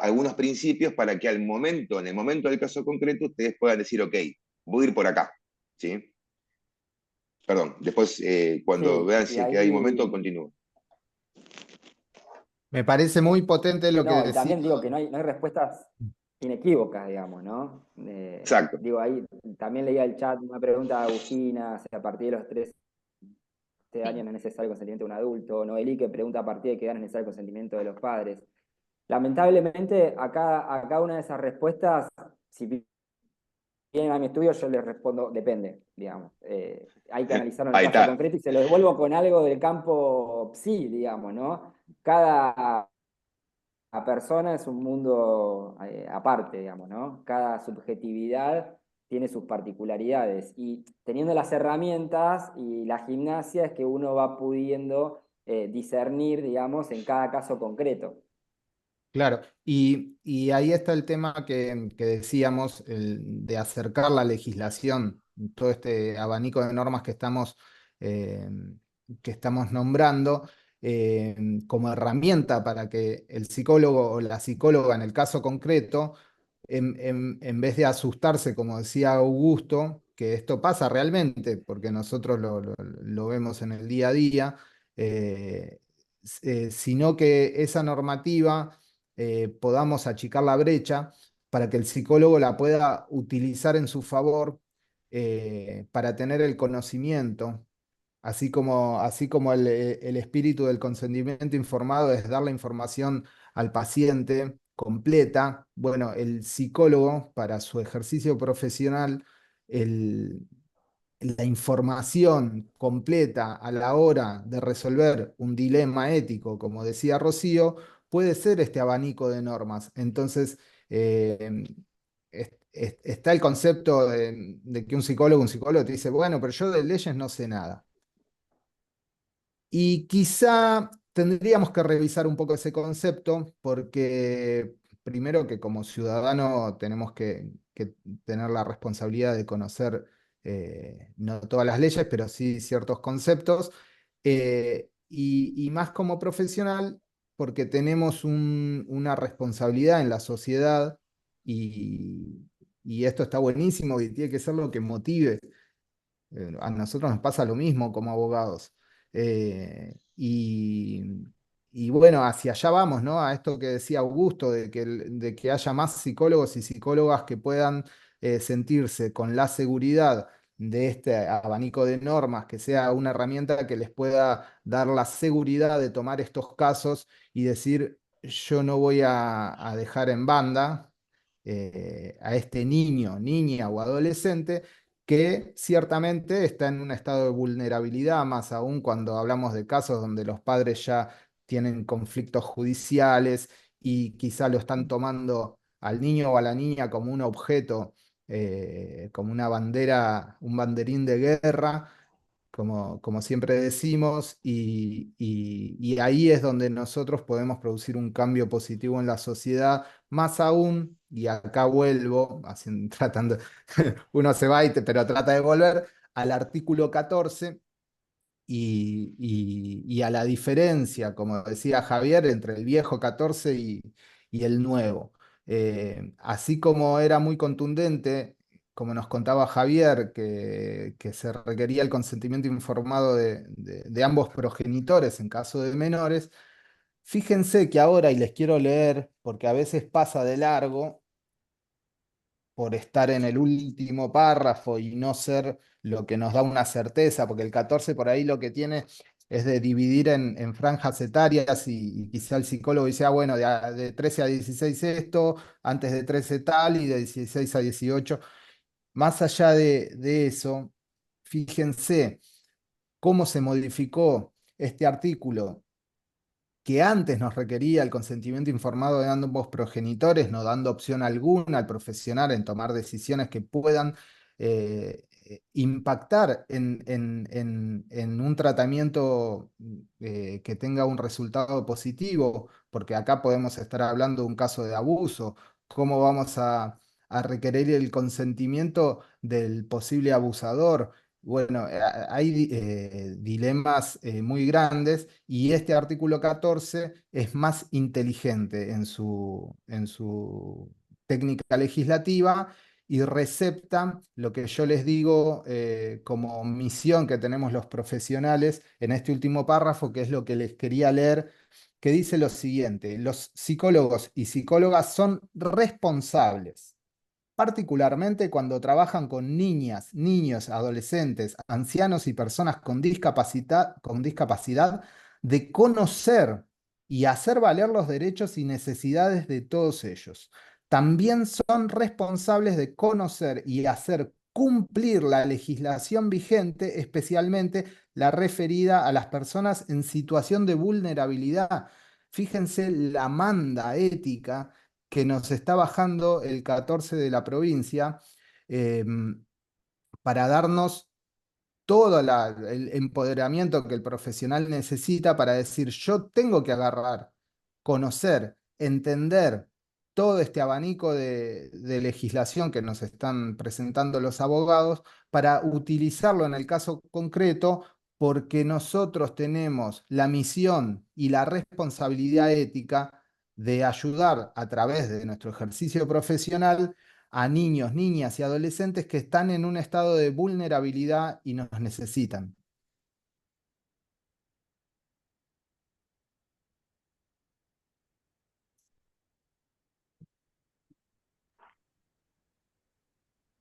algunos principios para que en el momento del caso concreto, ustedes puedan decir, ok, voy a ir por acá. ¿Sí? Perdón, después cuando Sí, vean y si que hay momento, ahí, continúo. Me parece muy potente sí, lo que no, y decís. también digo que no hay respuestas inequívocas, digamos, ¿no? Exacto. Digo, ahí también leía el chat una pregunta de Agustina, si a partir de los 13 años no es necesario el consentimiento de un adulto, Noelí que pregunta a partir de qué edad no es necesario el consentimiento de los padres. Lamentablemente, a cada una de esas respuestas, si vienen a mi estudio, yo les respondo, depende, digamos. Hay que analizarlo en el Ahí caso está. concreto y se lo devuelvo con algo del campo psi, digamos, ¿no? Cada persona es un mundo aparte, digamos, ¿no? Cada subjetividad tiene sus particularidades y teniendo las herramientas y la gimnasia es que uno va pudiendo discernir, digamos, en cada caso concreto. Claro, y ahí está el tema que decíamos, de acercar la legislación, todo este abanico de normas eh, que estamos nombrando, como herramienta para que el psicólogo o la psicóloga en el caso concreto, en vez de asustarse, como decía Augusto, que esto pasa realmente, porque nosotros lo vemos en el día a día, sino que esa normativa podamos achicar la brecha para que el psicólogo la pueda utilizar en su favor para tener el conocimiento, así como el espíritu del consentimiento informado es dar la información al paciente completa. Bueno, el psicólogo, para su ejercicio profesional, el, la información completa a la hora de resolver un dilema ético, como decía Rocío, puede ser este abanico de normas. Entonces, eh, está el concepto de que un psicólogo te dice, bueno, pero yo de leyes no sé nada. Y quizá tendríamos que revisar un poco ese concepto porque primero que como ciudadano tenemos que tener la responsabilidad de conocer no todas las leyes, pero sí ciertos conceptos, y más como profesional porque tenemos una responsabilidad en la sociedad y, y esto está buenísimo y tiene que ser lo que motive. A nosotros nos pasa lo mismo como abogados. Y bueno, hacia allá vamos, ¿no? A esto que decía Augusto, de que haya más psicólogos y psicólogas que puedan sentirse con la seguridad de este abanico de normas, que sea una herramienta que les pueda dar la seguridad de tomar estos casos y decir, yo no voy a dejar en banda a este niño, niña o adolescente que ciertamente está en un estado de vulnerabilidad, más aún cuando hablamos de casos donde los padres ya tienen conflictos judiciales y quizá lo están tomando al niño o a la niña como un objeto, como una bandera, un banderín de guerra, como siempre decimos, y ahí es donde nosotros podemos producir un cambio positivo en la sociedad, más aún, y acá vuelvo, tratando, uno se va, pero trata de volver al artículo 14 y a la diferencia, como decía Javier, entre el viejo 14 y el nuevo. Así como era muy contundente, como nos contaba Javier, que se requería el consentimiento informado de ambos progenitores en caso de menores, fíjense que ahora, y les quiero leer, porque a veces pasa de largo, por estar en el último párrafo y no ser lo que nos da una certeza, porque el 14 por ahí lo que tiene es de dividir en franjas etarias y quizá el psicólogo dice, ah, bueno, de 13 a 16 esto, antes de 13 tal y de 16 a 18. Más allá de eso, fíjense cómo se modificó este artículo que antes nos requería el consentimiento informado de ambos progenitores, no dando opción alguna al profesional en tomar decisiones que puedan impactar en un tratamiento que tenga un resultado positivo, porque acá podemos estar hablando de un caso de abuso, cómo vamos a requerir el consentimiento del posible abusador. Bueno, hay dilemas muy grandes y este artículo 14 es más inteligente en su técnica legislativa y recepta lo que yo les digo como misión que tenemos los profesionales en este último párrafo, que es lo que les quería leer, que dice lo siguiente: los psicólogos y psicólogas son responsables particularmente cuando trabajan con niñas, niños, adolescentes, ancianos y personas con discapacidad, de conocer y hacer valer los derechos y necesidades de todos ellos. También son responsables de conocer y hacer cumplir la legislación vigente, especialmente la referida a las personas en situación de vulnerabilidad. Fíjense la manda ética que nos está bajando el 14 de la provincia eh, para darnos todo el empoderamiento que el profesional necesita para decir, yo tengo que agarrar, conocer, entender todo este abanico de legislación que nos están presentando los abogados para utilizarlo en el caso concreto porque nosotros tenemos la misión y la responsabilidad ética de ayudar a través de nuestro ejercicio profesional a niños, niñas y adolescentes que están en un estado de vulnerabilidad y nos necesitan.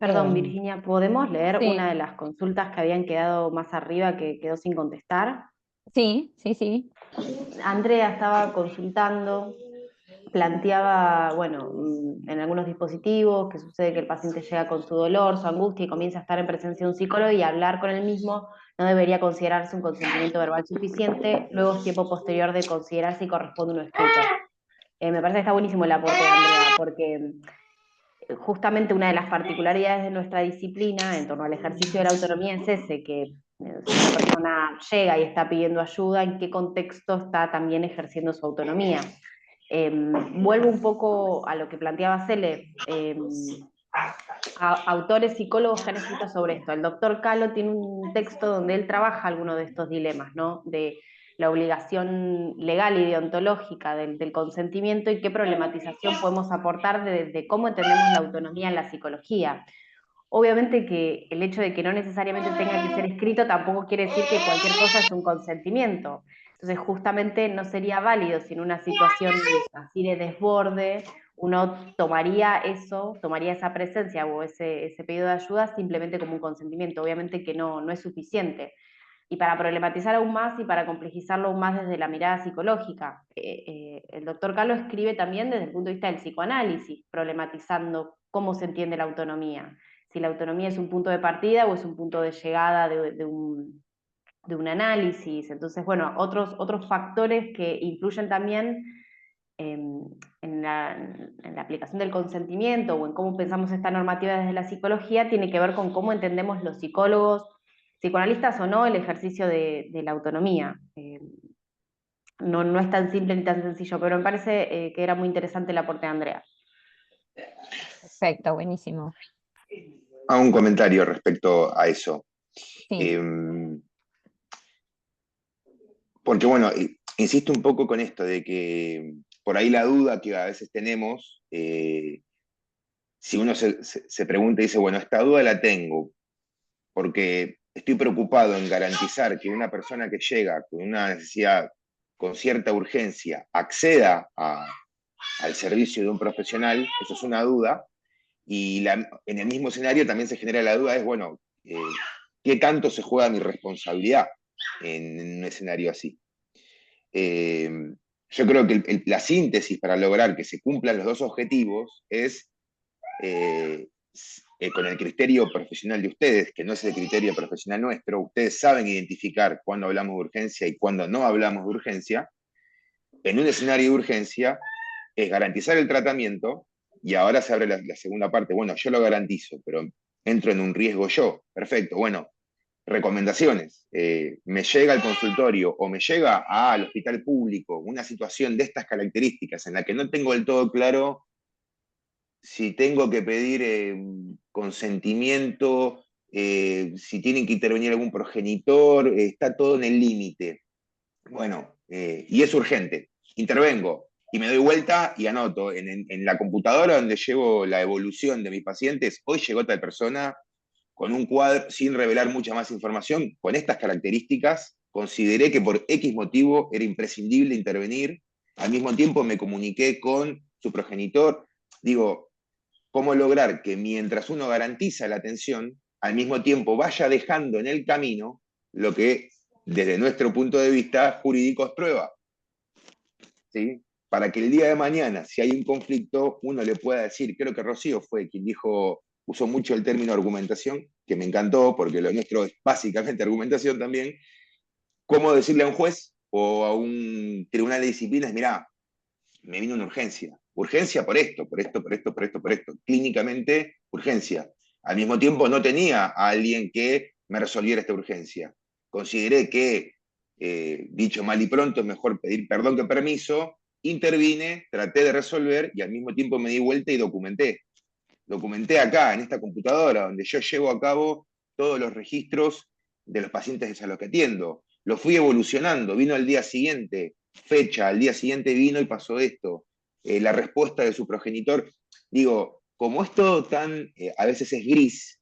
Perdón, Em, Virginia, ¿podemos leer sí, una de las consultas que habían quedado más arriba que quedó sin contestar? sí, sí, sí. Andrea estaba consultando, planteaba, bueno, en algunos dispositivos que sucede que el paciente llega con su dolor, su angustia y comienza a estar en presencia de un psicólogo y hablar con el mismo no debería considerarse un consentimiento verbal suficiente, luego es tiempo posterior de considerar si corresponde uno escrito. Me parece que está buenísimo el aporte de Andrea, porque justamente una de las particularidades de nuestra disciplina en torno al ejercicio de la autonomía es ese, que si una persona llega y está pidiendo ayuda, ¿en qué contexto está también ejerciendo su autonomía? Vuelvo un poco a lo que planteaba Cele. Autores psicólogos que han escrito sobre esto. El doctor Calo tiene un texto donde él trabaja algunos de estos dilemas, ¿no? De la obligación legal y deontológica del consentimiento y qué problematización podemos aportar de cómo entendemos la autonomía en la psicología. Obviamente que el hecho de que no necesariamente tenga que ser escrito tampoco quiere decir que cualquier cosa es un consentimiento. Entonces, justamente no sería válido si en una situación así de desborde uno tomaría eso, tomaría esa presencia o ese pedido de ayuda simplemente como un consentimiento. Obviamente que no es suficiente. Y para problematizar aún más y para complejizarlo aún más desde la mirada psicológica, el doctor Carlos escribe también desde el punto de vista del psicoanálisis, problematizando cómo se entiende la autonomía. Si la autonomía es un punto de partida o es un punto de llegada de un análisis. Entonces, bueno, otros factores que influyen también en la aplicación del consentimiento o en cómo pensamos esta normativa desde la psicología tiene que ver con cómo entendemos los psicólogos, psicoanalistas o no, el ejercicio de la autonomía. No es tan simple ni tan sencillo, pero me parece que era muy interesante el aporte de Andrea. Perfecto, buenísimo. Hago un comentario respecto a eso. Sí, Porque bueno, insisto un poco con esto de que por ahí la duda que a veces tenemos, si uno se pregunta y dice, bueno, esta duda la tengo porque estoy preocupado en garantizar que una persona que llega con una necesidad, con cierta urgencia, acceda al servicio de un profesional, eso es una duda, y en el mismo escenario también se genera la duda, es, bueno, ¿qué tanto se juega mi responsabilidad en un escenario así? Yo creo que la síntesis para lograr que se cumplan los dos objetivos es con el criterio profesional de ustedes, que no es el criterio profesional nuestro, ustedes saben identificar cuándo hablamos de urgencia y cuándo no hablamos de urgencia. En un escenario de urgencia es garantizar el tratamiento y ahora se abre la segunda parte. Bueno, yo lo garantizo, pero entro en un riesgo yo. Perfecto, bueno, recomendaciones. Me llega al consultorio o me llega al hospital público una situación de estas características en la que no tengo del todo claro si tengo que pedir consentimiento, si tienen que intervenir algún progenitor, está todo en el límite. Bueno, y es urgente. Intervengo y me doy vuelta y anoto en la computadora donde llevo la evolución de mis pacientes. Hoy llegó tal persona con un cuadro, sin revelar mucha más información, con estas características, consideré que por X motivo era imprescindible intervenir. Al mismo tiempo me comuniqué con su progenitor. Digo, ¿cómo lograr que mientras uno garantiza la atención, al mismo tiempo vaya dejando en el camino lo que desde nuestro punto de vista jurídico es prueba? ¿Sí? Para que el día de mañana, si hay un conflicto, uno le pueda decir, creo que Rocío fue quien dijo, usó mucho el término argumentación, que me encantó, porque lo nuestro es básicamente argumentación también, cómo decirle a un juez o a un tribunal de disciplinas, mirá, me vino una urgencia. Urgencia por esto, por esto, por esto, por esto, por esto. Clínicamente, urgencia. Al mismo tiempo, no tenía a alguien que me resolviera esta urgencia. Consideré que, dicho mal y pronto, es mejor pedir perdón que permiso. Intervine, traté de resolver y al mismo tiempo me di vuelta y documenté. Documenté acá, en esta computadora, donde yo llevo a cabo todos los registros de los pacientes a los que atiendo. Lo fui evolucionando, vino al día siguiente, fecha, al día siguiente vino y pasó esto. La respuesta de su progenitor. Digo, como es todo tan, a veces es gris,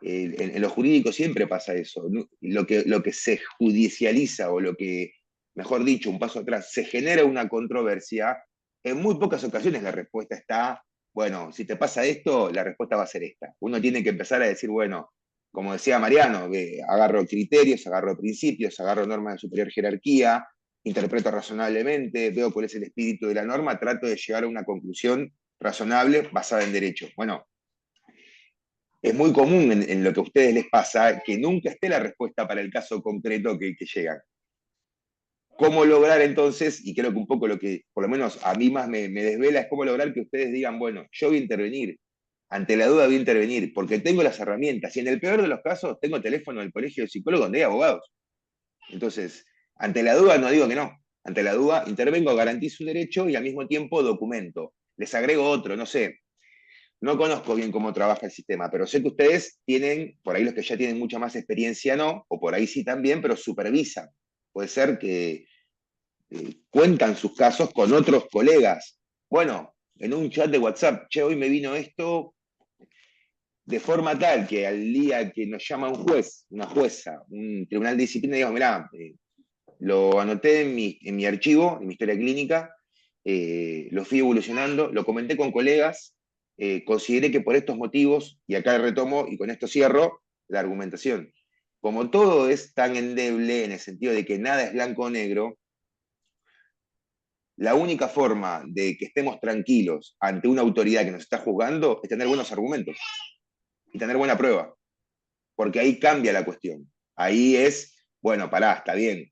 en lo jurídico siempre pasa eso. ¿No? Lo que se judicializa o lo que, mejor dicho, un paso atrás, se genera una controversia, en muy pocas ocasiones la respuesta está, bueno, si te pasa esto, la respuesta va a ser esta. Uno tiene que empezar a decir, bueno, como decía Mariano, agarro criterios, agarro principios, agarro normas de superior jerarquía, interpreto razonablemente, veo cuál es el espíritu de la norma, trato de llegar a una conclusión razonable basada en derecho. Bueno, es muy común en lo que a ustedes les pasa que nunca esté la respuesta para el caso concreto que llegan. ¿Cómo lograr entonces, y creo que un poco lo que por lo menos a mí más me desvela, es cómo lograr que ustedes digan, bueno, yo voy a intervenir, ante la duda voy a intervenir, porque tengo las herramientas, y en el peor de los casos tengo teléfono del colegio de psicólogos donde hay abogados. Entonces, ante la duda no digo que no, ante la duda intervengo, garantizo un derecho y al mismo tiempo documento. Les agrego otro, no sé, no conozco bien cómo trabaja el sistema, pero sé que ustedes tienen, por ahí los que ya tienen mucha más experiencia no, o por ahí sí también, pero supervisan. Puede ser que cuentan sus casos con otros colegas. Bueno, en un chat de WhatsApp, che, hoy me vino esto de forma tal que al día que nos llama un juez, una jueza, un tribunal de disciplina, digamos, mirá, lo anoté en mi archivo, en mi historia clínica, lo fui evolucionando, lo comenté con colegas, consideré que por estos motivos, y acá retomo y con esto cierro la argumentación, como todo es tan endeble en el sentido de que nada es blanco o negro, la única forma de que estemos tranquilos ante una autoridad que nos está juzgando es tener buenos argumentos y tener buena prueba, porque ahí cambia la cuestión. Ahí es, bueno, pará, está bien.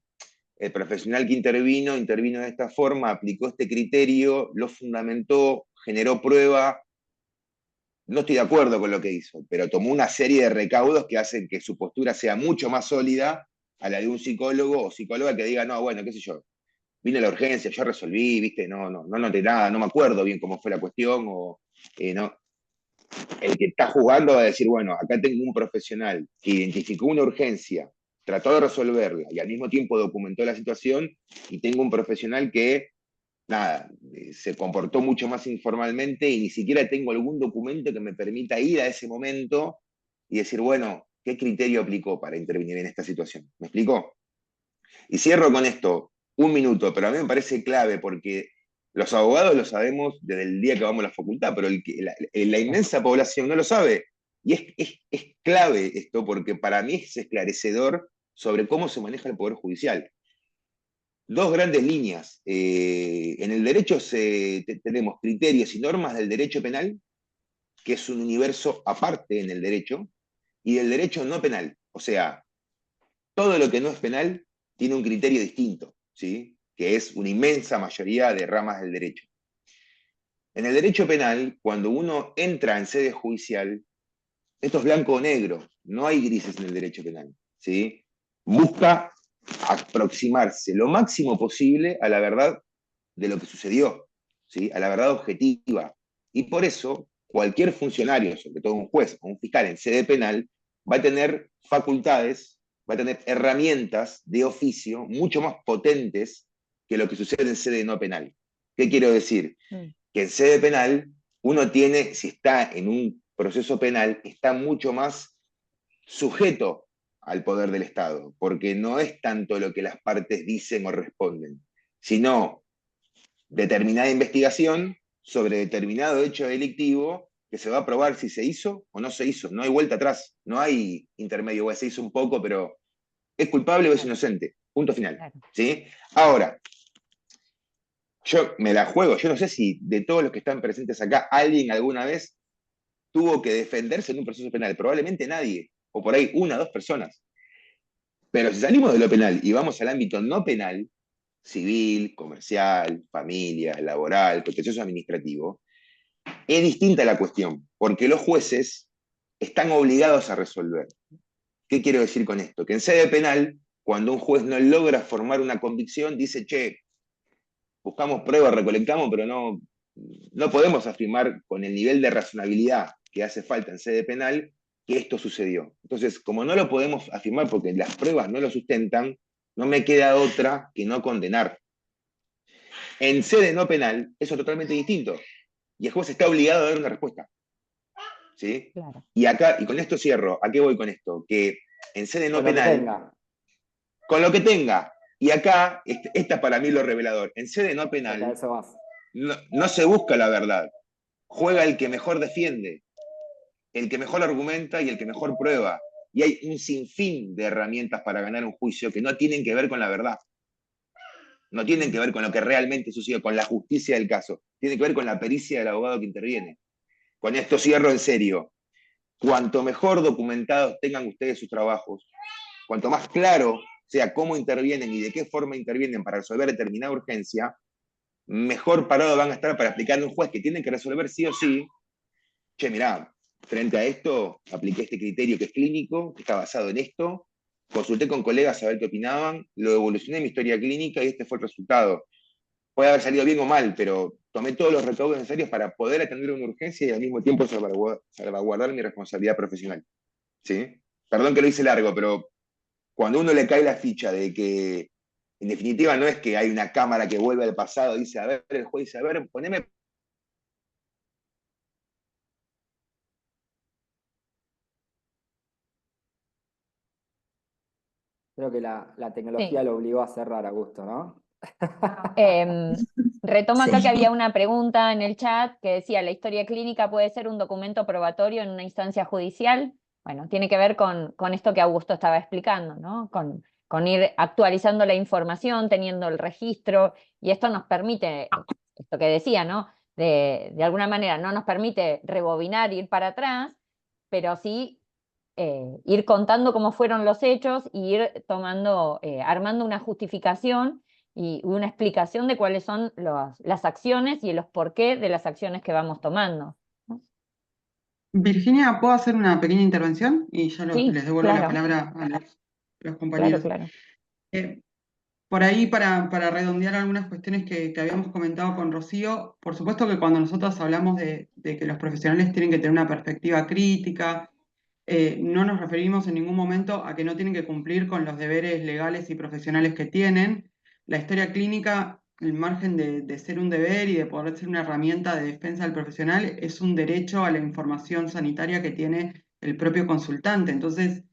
El profesional que intervino de esta forma, aplicó este criterio, lo fundamentó, generó prueba. No estoy de acuerdo con lo que hizo, pero tomó una serie de recaudos que hacen que su postura sea mucho más sólida a la de un psicólogo o psicóloga que diga, no, bueno, qué sé yo, vine a la urgencia, yo resolví, viste, no noté nada, no me acuerdo bien cómo fue la cuestión, o no. El que está jugando va a decir, bueno, acá tengo un profesional que identificó una urgencia, trató de resolverla y al mismo tiempo documentó la situación, y tengo un profesional que, nada, se comportó mucho más informalmente y ni siquiera tengo algún documento que me permita ir a ese momento y decir, bueno, ¿qué criterio aplicó para intervenir en esta situación? ¿Me explico? Y cierro con esto, un minuto, pero a mí me parece clave porque los abogados lo sabemos desde el día que vamos a la facultad, pero la inmensa población no lo sabe. Y es clave esto porque para mí es esclarecedor sobre cómo se maneja el Poder Judicial. Dos grandes líneas. En el derecho tenemos criterios y normas del derecho penal, que es un universo aparte en el derecho, y del derecho no penal. O sea, todo lo que no es penal tiene un criterio distinto, ¿sí? Que es una inmensa mayoría de ramas del derecho. En el derecho penal, cuando uno entra en sede judicial, esto es blanco o negro, no hay grises en el derecho penal, ¿sí? Busca aproximarse lo máximo posible a la verdad de lo que sucedió, ¿sí? A la verdad objetiva. Y por eso, cualquier funcionario, sobre todo un juez o un fiscal en sede penal, va a tener facultades, va a tener herramientas de oficio mucho más potentes que lo que sucede en sede no penal. ¿Qué quiero decir? Que en sede penal uno tiene, si está en un proceso penal, está mucho más sujeto al poder del Estado, porque no es tanto lo que las partes dicen o responden, sino determinada investigación sobre determinado hecho delictivo que se va a probar si se hizo o no se hizo. No hay vuelta atrás, no hay intermedio, o se hizo un poco, pero es culpable o es inocente. Punto final. ¿Sí? Ahora, yo me la juego, yo no sé si de todos los que están presentes acá, alguien alguna vez tuvo que defenderse en un proceso penal. Probablemente nadie, o por ahí una o dos personas. Pero si salimos de lo penal y vamos al ámbito no penal, civil, comercial, familia, laboral, contencioso administrativo, es distinta la cuestión, porque los jueces están obligados a resolver. ¿Qué quiero decir con esto? Que en sede penal, cuando un juez no logra formar una convicción, dice, che, buscamos pruebas, recolectamos, pero no podemos afirmar con el nivel de razonabilidad que hace falta en sede penal que esto sucedió. Entonces, como no lo podemos afirmar porque las pruebas no lo sustentan, no me queda otra que no condenar. En sede no penal, eso es totalmente distinto. Y el juez está obligado a dar una respuesta. ¿Sí? Claro. Y acá, y con esto cierro, ¿a qué voy con esto? Que en sede no Con lo que penal, tenga. con lo que tenga, y acá, esta para mí es lo revelador, en sede no Porque a penal, eso vas. no se busca la verdad, juega el que mejor defiende, el que mejor argumenta y el que mejor prueba. Y hay un sinfín de herramientas para ganar un juicio que no tienen que ver con la verdad, no tienen que ver con lo que realmente sucedió, con la justicia del caso, tienen que ver con la pericia del abogado que interviene. Con esto cierro en serio. Cuanto mejor documentados tengan ustedes sus trabajos, cuanto más claro sea cómo intervienen y de qué forma intervienen para resolver determinada urgencia, mejor parados van a estar para explicarle a un juez que tiene que resolver sí o sí. Che, mirá, frente a esto, apliqué este criterio que es clínico, que está basado en esto, consulté con colegas a ver qué opinaban, lo evolucioné en mi historia clínica y este fue el resultado. Puede haber salido bien o mal, pero tomé todos los recaudos necesarios para poder atender una urgencia y al mismo tiempo salvaguardar mi responsabilidad profesional. ¿Sí? Perdón que lo hice largo, pero cuando a uno le cae la ficha de que, en definitiva, no es que hay una cámara que vuelve al pasado y dice, a ver, el juez dice, a ver, poneme. Creo que la tecnología Sí. lo obligó a cerrar a gusto, ¿no? Em, Retomo acá que Sí. había una pregunta en el chat que decía, ¿la historia clínica puede ser un documento probatorio en una instancia judicial? Bueno, tiene que ver con esto que Augusto estaba explicando, ¿no? Con ir actualizando la información, teniendo el registro, y esto nos permite, esto que decía, ¿no? De alguna manera no nos permite rebobinar, ir para atrás, pero sí ir contando cómo fueron los hechos y ir tomando, armando una justificación y una explicación de cuáles son las acciones y los porqué de las acciones que vamos tomando, ¿no? Virginia, ¿puedo hacer una pequeña intervención? Y ya Sí, les devuelvo la claro, palabra a los claro, compañeros. claro. Eh, por ahí, para redondear algunas cuestiones que habíamos comentado con Rocío, por supuesto que cuando nosotros hablamos de que los profesionales tienen que tener una perspectiva crítica, no nos referimos en ningún momento a que no tienen que cumplir con los deberes legales y profesionales que tienen. La historia clínica, al margen de ser un deber y de poder ser una herramienta de defensa del profesional, es un derecho a la información sanitaria que tiene el propio consultante. Entonces,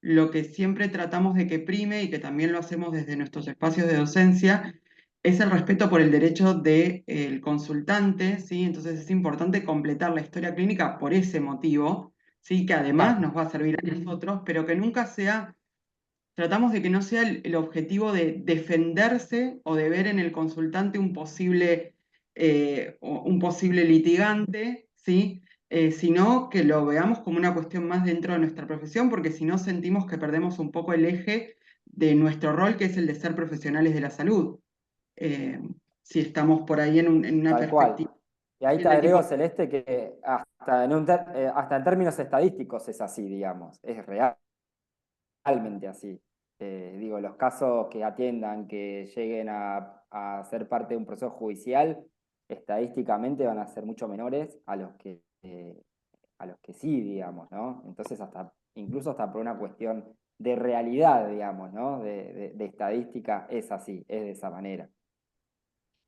lo que siempre tratamos de que prime y que también lo hacemos desde nuestros espacios de docencia es el respeto por el derecho del consultante, ¿sí? Entonces es importante completar la historia clínica por ese motivo, ¿sí? Que además Claro. nos va a servir a nosotros, pero que nunca sea, tratamos de que no sea el objetivo de defenderse o de ver en el consultante un posible litigante, ¿sí? Sino que lo veamos como una cuestión más dentro de nuestra profesión, porque si no sentimos que perdemos un poco el eje de nuestro rol, que es el de ser profesionales de la salud. Eh, si estamos por ahí en una Tal cual. perspectiva Y ahí te de agrego, tipo, Celeste, que hasta en términos estadísticos es así, digamos. Es realmente así. Digo, los casos que atiendan, que lleguen a ser parte de un proceso judicial, estadísticamente van a ser mucho menores a los que sí, digamos, ¿no? Entonces, incluso hasta por una cuestión de realidad, digamos, ¿no? De estadística, es así, es de esa manera.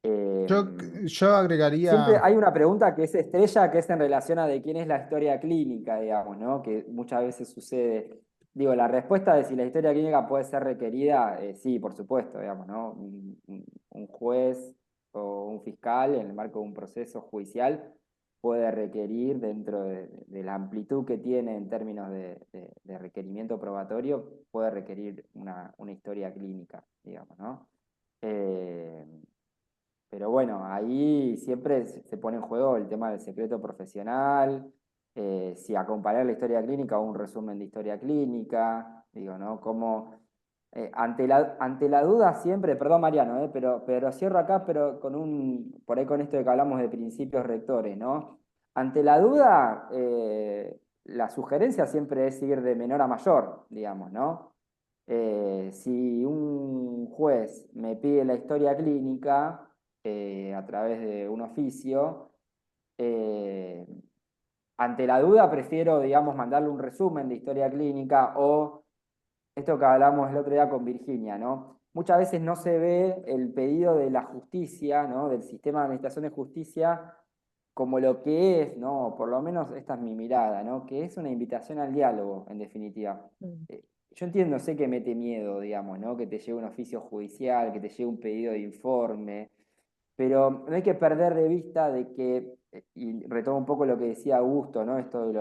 Yo, yo Siempre agregaría, hay una pregunta que es estrella, que es en relación a de quién es la historia clínica, digamos, ¿no? Que muchas veces sucede. Digo, la respuesta de si la historia clínica puede ser requerida, sí, por supuesto, digamos, ¿no? Un juez o un fiscal, en el marco de un proceso judicial, puede requerir, dentro de la amplitud que tiene en términos de requerimiento probatorio, puede requerir una historia clínica, digamos, ¿no? Pero bueno, ahí siempre se pone en juego el tema del secreto profesional, si acompañar la historia clínica o un resumen de historia clínica, digo, ¿no? Como, ante la duda siempre, perdón Mariano, pero cierro acá, pero por ahí con esto de que hablamos de principios rectores, ¿no? Ante la duda, la sugerencia siempre es ir de menor a mayor, digamos, ¿no? Si un juez me pide la historia clínica a través de un oficio, eh, ante la duda prefiero, digamos, mandarle un resumen de historia clínica o esto que hablamos el otro día con Virginia, ¿no? Muchas veces no se ve el pedido de la justicia, ¿no? Del sistema de administración de justicia como lo que es, ¿no? Por lo menos esta es mi mirada, ¿no? Que es una invitación al diálogo, en definitiva. Yo entiendo, sé que mete miedo, digamos, ¿no? Que te llegue un oficio judicial, que te llegue un pedido de informe, pero no hay que perder de vista de que, y retomo un poco lo que decía Augusto, ¿no? Esto de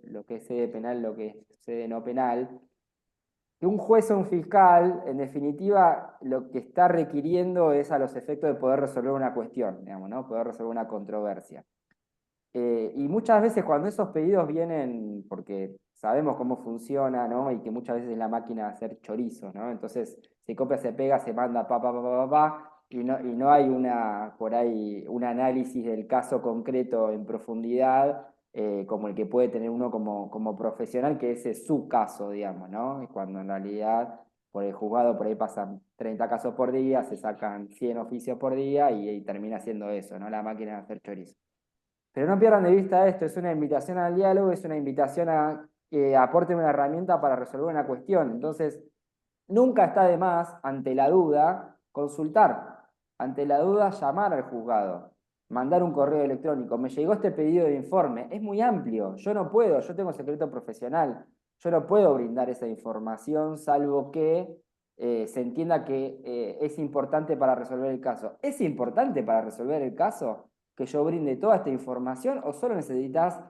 lo que es sede penal, lo que es sede no penal, que un juez o un fiscal, en definitiva, lo que está requiriendo es a los efectos de poder resolver una cuestión, digamos, ¿no? Poder resolver una controversia. Y muchas veces cuando esos pedidos vienen, porque sabemos cómo funciona, ¿no? Y que muchas veces es la máquina de hacer chorizos, ¿no? Entonces se copia, se pega, se manda, y no hay por ahí, un análisis del caso concreto en profundidad, como el que puede tener uno como profesional, que ese es su caso, digamos, ¿no? Y cuando en realidad por el juzgado por ahí pasan 30 casos por día, se sacan 100 oficios por día y termina siendo eso, ¿no? La máquina de hacer chorizos. Pero no pierdan de vista esto, es una invitación al diálogo, es una invitación a que aporten una herramienta para resolver una cuestión. Entonces, nunca está de más, ante la duda, consultar. Ante la duda, llamar al juzgado, mandar un correo electrónico. Me llegó este pedido de informe, es muy amplio, yo no puedo, yo tengo secreto profesional, yo no puedo brindar esa información, salvo que se entienda que es importante para resolver el caso. ¿Es importante para resolver el caso que yo brinde toda esta información o solo necesitas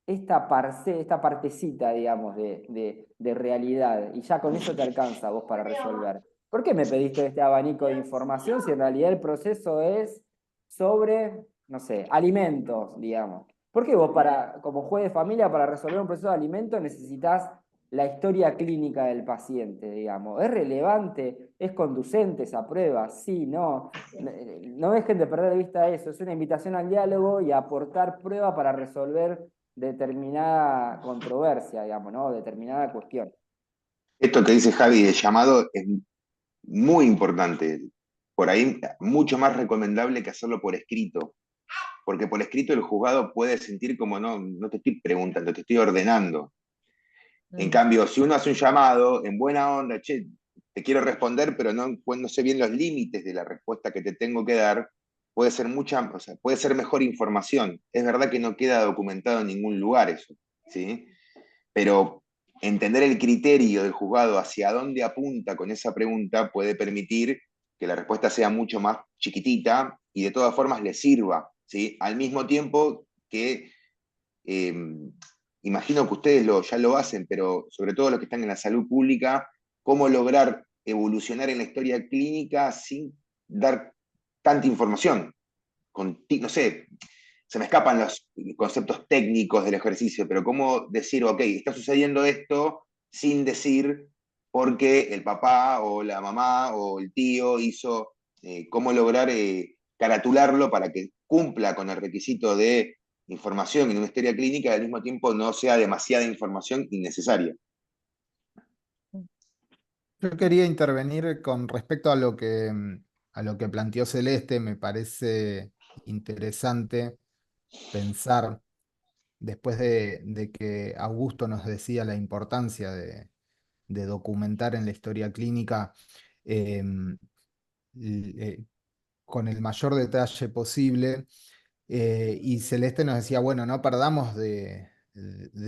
esta partecita, digamos, de realidad, y ya con eso te alcanza a vos para resolver? ¿Por qué me pediste este abanico de información si en realidad el proceso es sobre, no sé, alimentos, digamos? ¿Por qué vos como juez de familia, para resolver un proceso de alimentos necesitas la historia clínica del paciente, digamos? ¿Es relevante? ¿Es conducente esa prueba? Sí, no. No dejen de perder de vista eso. Es una invitación al diálogo y a aportar prueba para resolver determinada controversia, digamos, ¿no? Determinada cuestión. Esto que dice Javi de llamado es muy importante. Por ahí, mucho más recomendable que hacerlo por escrito, porque por escrito el juzgado puede sentir como no te estoy preguntando, te estoy ordenando. En cambio, si uno hace un llamado en buena onda, che, te quiero responder, pero no sé bien los límites de la respuesta que te tengo que dar, puede ser puede ser mejor información. Es verdad que no queda documentado en ningún lugar eso, ¿sí? Pero entender el criterio del juzgado hacia dónde apunta con esa pregunta puede permitir que la respuesta sea mucho más chiquitita y de todas formas le sirva, ¿sí? Al mismo tiempo que imagino que ustedes ya lo hacen, pero sobre todo los que están en la salud pública, cómo lograr evolucionar en la historia clínica sin dar tanta información. No sé, se me escapan los conceptos técnicos del ejercicio, pero cómo decir, ok, está sucediendo esto sin decir porque el papá o la mamá o el tío hizo, cómo lograr caratularlo para que cumpla con el requisito de información en una historia clínica y al mismo tiempo no sea demasiada información innecesaria. Yo quería intervenir con respecto a lo que planteó Celeste. Me parece interesante pensar, después de que Augusto nos decía la importancia de documentar en la historia clínica em, eh, con el mayor detalle posible. Y Celeste nos decía, bueno, no perdamos de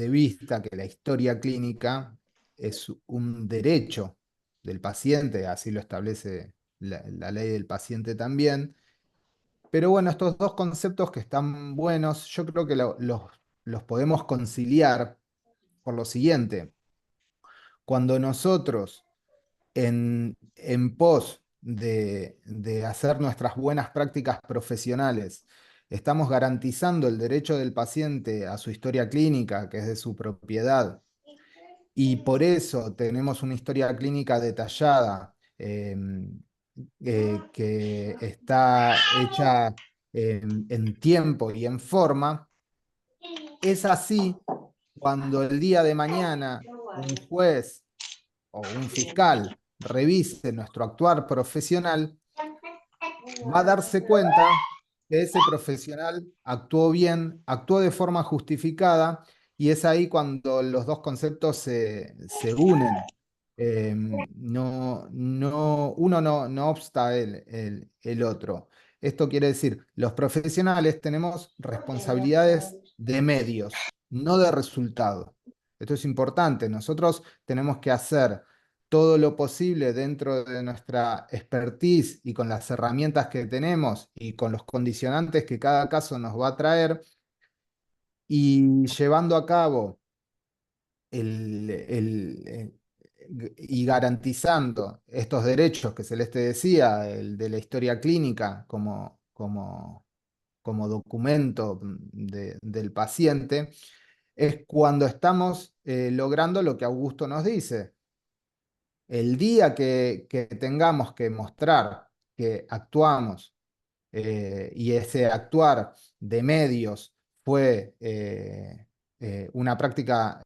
vista que la historia clínica es un derecho del paciente, así lo establece la ley del paciente también. Pero bueno, estos dos conceptos que están buenos, yo creo que los podemos conciliar por lo siguiente. Cuando nosotros en pos de hacer nuestras buenas prácticas profesionales, estamos garantizando el derecho del paciente a su historia clínica, que es de su propiedad, y por eso tenemos una historia clínica detallada, que está hecha en tiempo y en forma. Es así cuando el día de mañana un juez o un fiscal revise nuestro actuar profesional, va a darse cuenta que ese profesional actuó bien, actuó de forma justificada, y es ahí cuando los dos conceptos se unen. Uno no obsta el otro. Esto quiere decir, los profesionales tenemos responsabilidades de medios, no de resultado. Esto es importante. Nosotros tenemos que hacer todo lo posible dentro de nuestra expertise y con las herramientas que tenemos y con los condicionantes que cada caso nos va a traer, y llevando a cabo y garantizando estos derechos que Celeste decía, el de la historia clínica como documento del paciente, es cuando estamos logrando lo que Augusto nos dice. El día que tengamos que mostrar que actuamos, y ese actuar de medios fue una práctica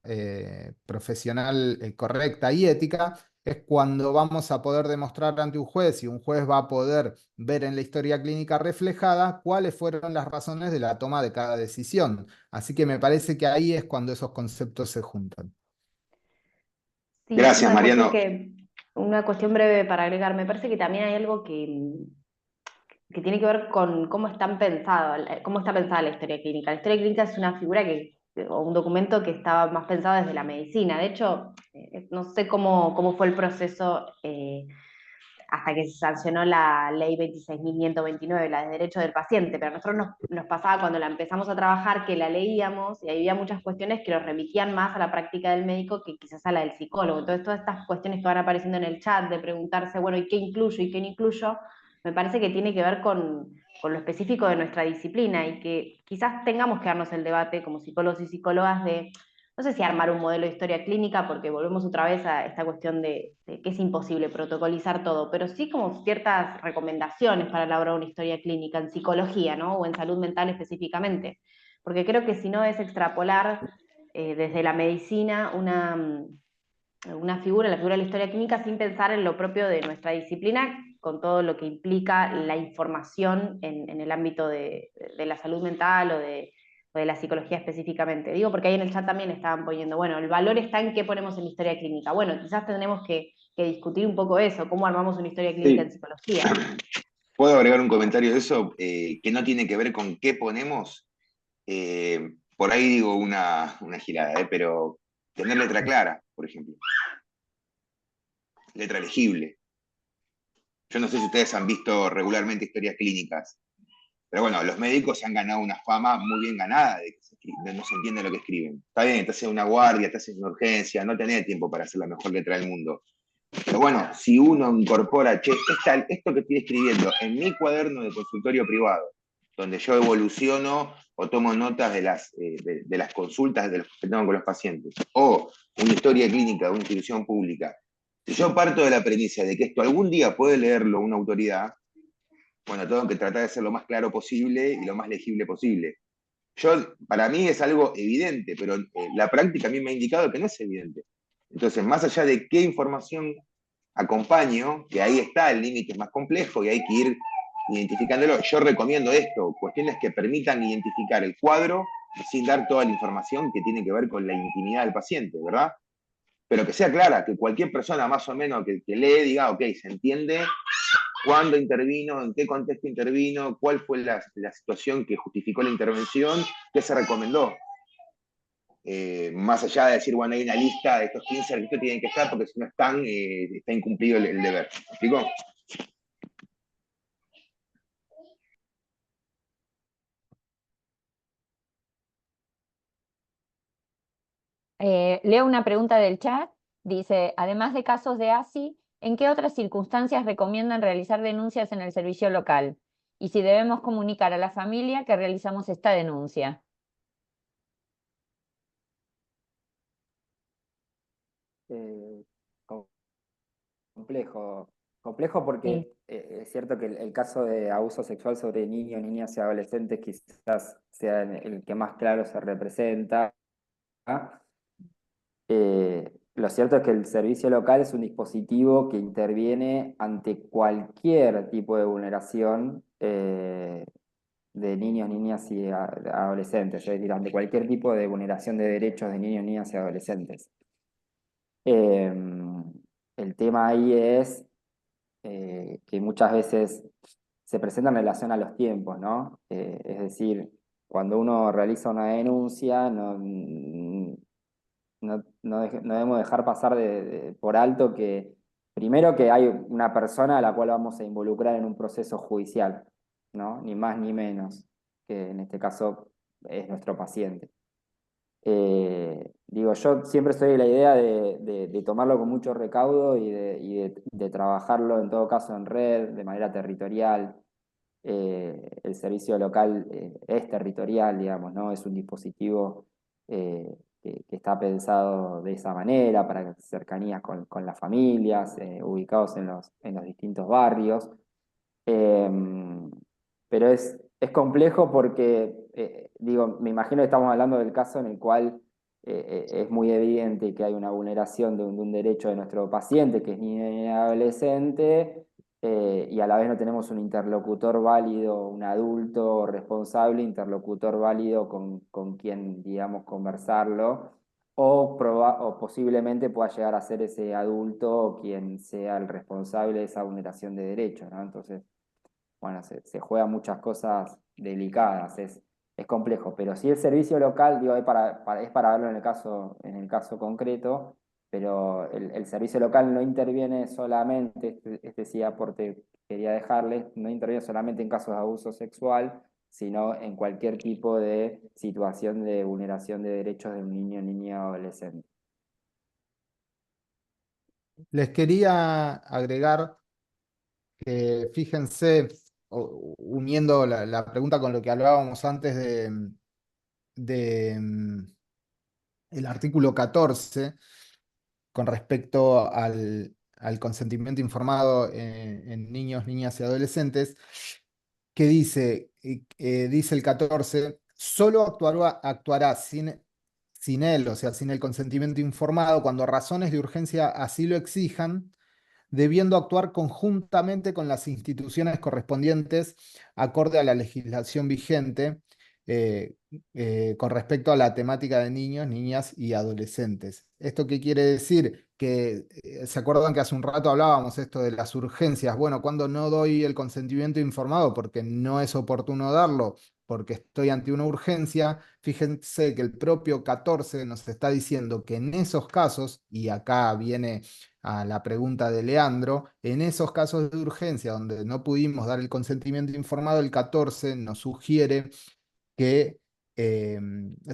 profesional correcta y ética, es cuando vamos a poder demostrar ante un juez, y un juez va a poder ver en la historia clínica reflejada cuáles fueron las razones de la toma de cada decisión. Así que me parece que ahí es cuando esos conceptos se juntan. Sí, Gracias, Mariano. una cuestión breve para agregar. Me parece que también hay algo que tiene que ver con cómo está pensada la historia clínica. La historia clínica es una figura o un documento que estaba más pensado desde la medicina. De hecho, no sé cómo fue el proceso hasta que se sancionó la ley 26.129, la de derecho del paciente, pero a nosotros nos pasaba cuando la empezamos a trabajar que la leíamos y había muchas cuestiones que nos remitían más a la práctica del médico que quizás a la del psicólogo. Entonces todas estas cuestiones que van apareciendo en el chat de preguntarse, bueno, ¿y qué incluyo y qué no incluyo? Me parece que tiene que ver con lo específico de nuestra disciplina, y que quizás tengamos que darnos el debate como psicólogos y psicólogas de, no sé si armar un modelo de historia clínica, porque volvemos otra vez a esta cuestión de que es imposible protocolizar todo, pero sí como ciertas recomendaciones para elaborar una historia clínica en psicología, ¿no? O en salud mental específicamente. Porque creo que si no es extrapolar desde la medicina la figura de la historia clínica sin pensar en lo propio de nuestra disciplina, con todo lo que implica la información en el ámbito de la salud mental o de la psicología específicamente. Digo, porque ahí en el chat también estaban poniendo, bueno, el valor está en qué ponemos en la historia clínica. Bueno, quizás tendremos que discutir un poco eso, cómo armamos una historia clínica en Sí. psicología. ¿Puedo agregar un comentario de eso que no tiene que ver con qué ponemos? Por ahí digo una girada, pero tener letra clara, por ejemplo. Letra legible. Yo no sé si ustedes han visto regularmente historias clínicas, pero bueno, los médicos han ganado una fama muy bien ganada de que no se entiende lo que escriben. Está bien, estás en una guardia, estás en una urgencia, no tenés tiempo para hacer la mejor letra del mundo. Pero bueno, si uno incorpora, che, esto que estoy escribiendo en mi cuaderno de consultorio privado, donde yo evoluciono o tomo notas de las consultas que tengo con los pacientes, o una historia clínica de una institución pública, si yo parto de la premisa de que esto algún día puede leerlo una autoridad, bueno, tengo que tratar de ser lo más claro posible y lo más legible posible. Para mí es algo evidente, pero la práctica a mí me ha indicado que no es evidente. Entonces, más allá de qué información acompaño, que ahí está el límite más complejo y hay que ir identificándolo, yo recomiendo esto, cuestiones que permitan identificar el cuadro sin dar toda la información que tiene que ver con la intimidad del paciente, ¿verdad? Pero que sea clara, que cualquier persona más o menos que lee diga, ok, se entiende cuándo intervino, en qué contexto intervino, cuál fue la situación que justificó la intervención, qué se recomendó. Más allá de decir, bueno, hay una lista de estos 15 requisitos que tienen que estar, porque si no están, está incumplido el deber. ¿Me explico? Leo una pregunta del chat. Dice, además de casos de ASI, ¿en qué otras circunstancias recomiendan realizar denuncias en el servicio local? Y si debemos comunicar a la familia que realizamos esta denuncia. Complejo. Complejo Sí. porque es cierto que el caso de abuso sexual sobre niños, niñas y adolescentes quizás sea el que más claro se representa. Lo cierto es que el servicio local es un dispositivo que interviene ante cualquier tipo de vulneración de niños, niñas y adolescentes, es decir, ante cualquier tipo de vulneración de derechos de niños, niñas y adolescentes. El tema ahí es que muchas veces se presenta en relación a los tiempos, ¿no? Es decir, cuando uno realiza una denuncia, no debemos dejar pasar por alto que, primero, que hay una persona a la cual vamos a involucrar en un proceso judicial, ¿no? Ni más ni menos, que en este caso es nuestro paciente. Digo, yo siempre soy de la idea de tomarlo con mucho recaudo y de trabajarlo en todo caso en red, de manera territorial. El servicio local es territorial, digamos, ¿no? Es un dispositivo que está pensado de esa manera, para cercanías con las familias, ubicados en los distintos barrios. Pero es complejo porque, digo, me imagino que estamos hablando del caso en el cual es muy evidente que hay una vulneración de un derecho de nuestro paciente, que es niño y adolescente, y a la vez no tenemos un interlocutor válido, un adulto responsable, interlocutor válido con quien, digamos, conversarlo, o posiblemente pueda llegar a ser ese adulto quien sea el responsable de esa vulneración de derechos, ¿no? Entonces, bueno, se juegan muchas cosas delicadas, es complejo, pero si el servicio local, digo, es para verlo en el caso concreto, pero el servicio local no interviene solamente, este sí aporte que quería dejarles, no interviene solamente en casos de abuso sexual, sino en cualquier tipo de situación de vulneración de derechos de un niño, niña o adolescente. Les quería agregar que fíjense, uniendo la pregunta con lo que hablábamos antes de el artículo 14, con respecto al consentimiento informado en niños, niñas y adolescentes, que dice el 14, solo actuará sin él, o sea, sin el consentimiento informado, cuando razones de urgencia así lo exijan, debiendo actuar conjuntamente con las instituciones correspondientes, acorde a la legislación vigente, eh, con respecto a la temática de niños, niñas y adolescentes. ¿Esto qué quiere decir? Que, ¿se acuerdan que hace un rato hablábamos esto de las urgencias? Bueno, cuando no doy el consentimiento informado porque no es oportuno darlo, porque estoy ante una urgencia, fíjense que el propio 14 nos está diciendo que en esos casos, y acá viene a la pregunta de Leandro, en esos casos de urgencia donde no pudimos dar el consentimiento informado, el 14 nos sugiere que eh,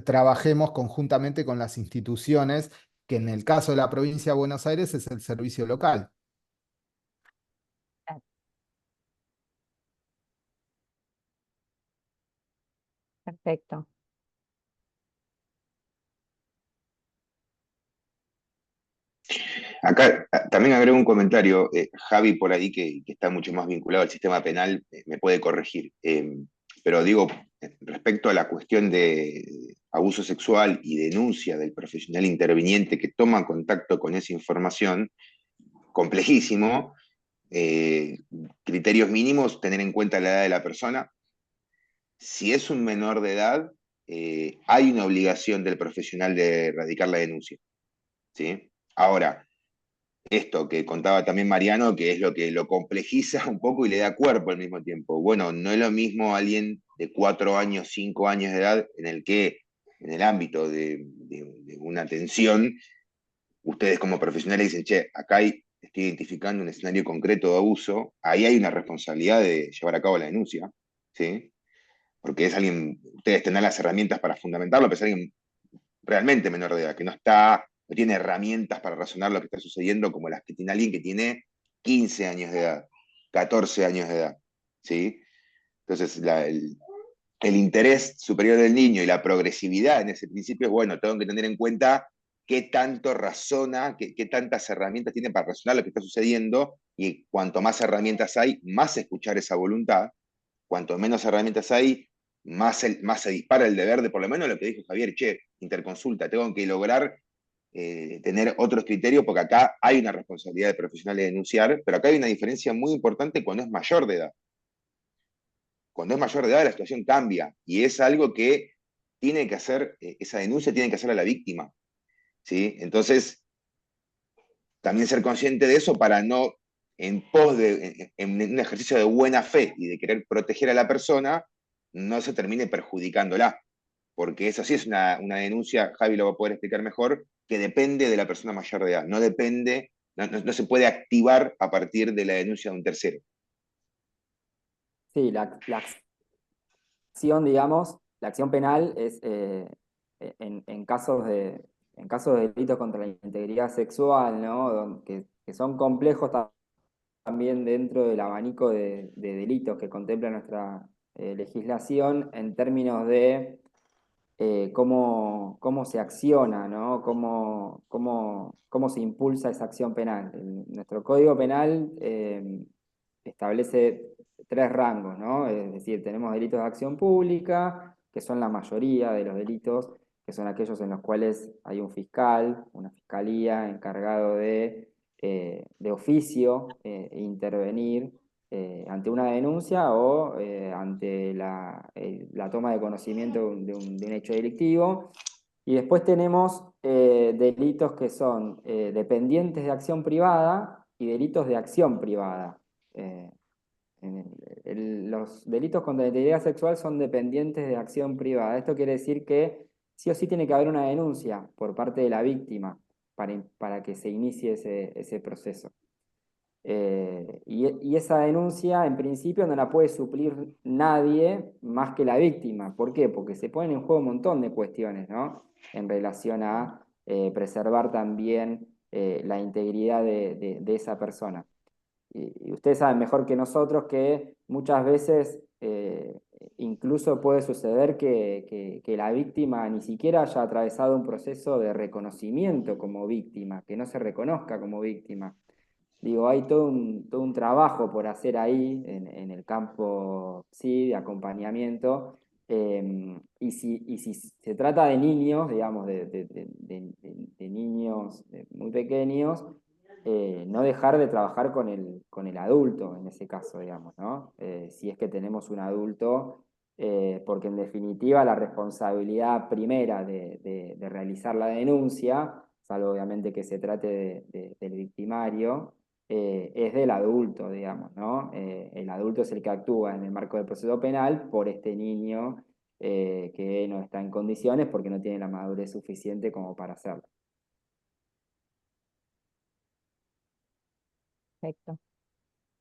trabajemos conjuntamente con las instituciones, que en el caso de la provincia de Buenos Aires es el servicio local. Perfecto. Acá también agrego un comentario, Javi por ahí que está mucho más vinculado al sistema penal, me puede corregir. Pero digo, respecto a la cuestión de abuso sexual y denuncia del profesional interviniente que toma contacto con esa información, complejísimo, criterios mínimos, tener en cuenta la edad de la persona. Si es un menor de edad, hay una obligación del profesional de erradicar la denuncia, ¿sí? Ahora, esto que contaba también Mariano, que es lo que lo complejiza un poco y le da cuerpo al mismo tiempo. Bueno, no es lo mismo alguien de 4 años, 5 años de edad, en el que, en el ámbito de una atención, ustedes como profesionales dicen, che, acá estoy identificando un escenario concreto de abuso, ahí hay una responsabilidad de llevar a cabo la denuncia, ¿sí? Porque es alguien, ustedes tendrán las herramientas para fundamentarlo, pero es alguien realmente menor de edad, que no tiene herramientas para razonar lo que está sucediendo como las que tiene alguien que tiene 15 años de edad, 14 años de edad, ¿sí? Entonces, el interés superior del niño y la progresividad en ese principio es, bueno, tengo que tener en cuenta qué tanto razona, qué tantas herramientas tiene para razonar lo que está sucediendo, y cuanto más herramientas hay, más escuchar esa voluntad, cuanto menos herramientas hay, más se dispara el deber de, por lo menos lo que dijo Javier, che, interconsulta, tengo que lograr tener otros criterios, porque acá hay una responsabilidad de profesional de denunciar, pero acá hay una diferencia muy importante cuando es mayor de edad. Cuando es mayor de edad la situación cambia y es algo que tiene que hacer, esa denuncia tiene que hacer a la víctima, ¿sí? Entonces, también ser consciente de eso para no, en pos de, en un ejercicio de buena fe y de querer proteger a la persona, no se termine perjudicándola. Porque eso sí es una denuncia, Javi lo va a poder explicar mejor, que depende de la persona mayor de edad, no depende, no se puede activar a partir de la denuncia de un tercero. Sí, la acción, digamos, la acción penal es en casos de delitos contra la integridad sexual, ¿no? Que son complejos también dentro del abanico de delitos que contempla nuestra legislación en términos de cómo se acciona, ¿no? Cómo se impulsa esa acción penal. Nuestro Código Penal establece tres rangos, ¿no? Es decir, tenemos delitos de acción pública, que son la mayoría de los delitos, que son aquellos en los cuales hay un fiscal, una fiscalía encargado de oficio intervenir ante una denuncia o ante la toma de conocimiento de un hecho delictivo. Y después tenemos delitos que son dependientes de acción privada y delitos de acción privada. Eh, los delitos contra la integridad sexual son dependientes de acción privada. Esto quiere decir que sí o sí tiene que haber una denuncia por parte de la víctima para que se inicie ese proceso. Y esa denuncia, en principio, no la puede suplir nadie más que la víctima. ¿Por qué? Porque se ponen en juego un montón de cuestiones, ¿no? En relación a preservar también la integridad de esa persona. Y ustedes saben mejor que nosotros que muchas veces incluso puede suceder que la víctima ni siquiera haya atravesado un proceso de reconocimiento como víctima, que no se reconozca como víctima. Digo, hay todo un trabajo por hacer ahí en el campo, sí, de acompañamiento. Y si se trata de niños, digamos, de niños muy pequeños, no dejar de trabajar con el adulto en ese caso, digamos, ¿no? Si es que tenemos un adulto, porque en definitiva la responsabilidad primera de realizar la denuncia, salvo obviamente que se trate del victimario, es del adulto, digamos, ¿no? El adulto es el que actúa en el marco del proceso penal por este niño que no está en condiciones porque no tiene la madurez suficiente como para hacerlo. Perfecto.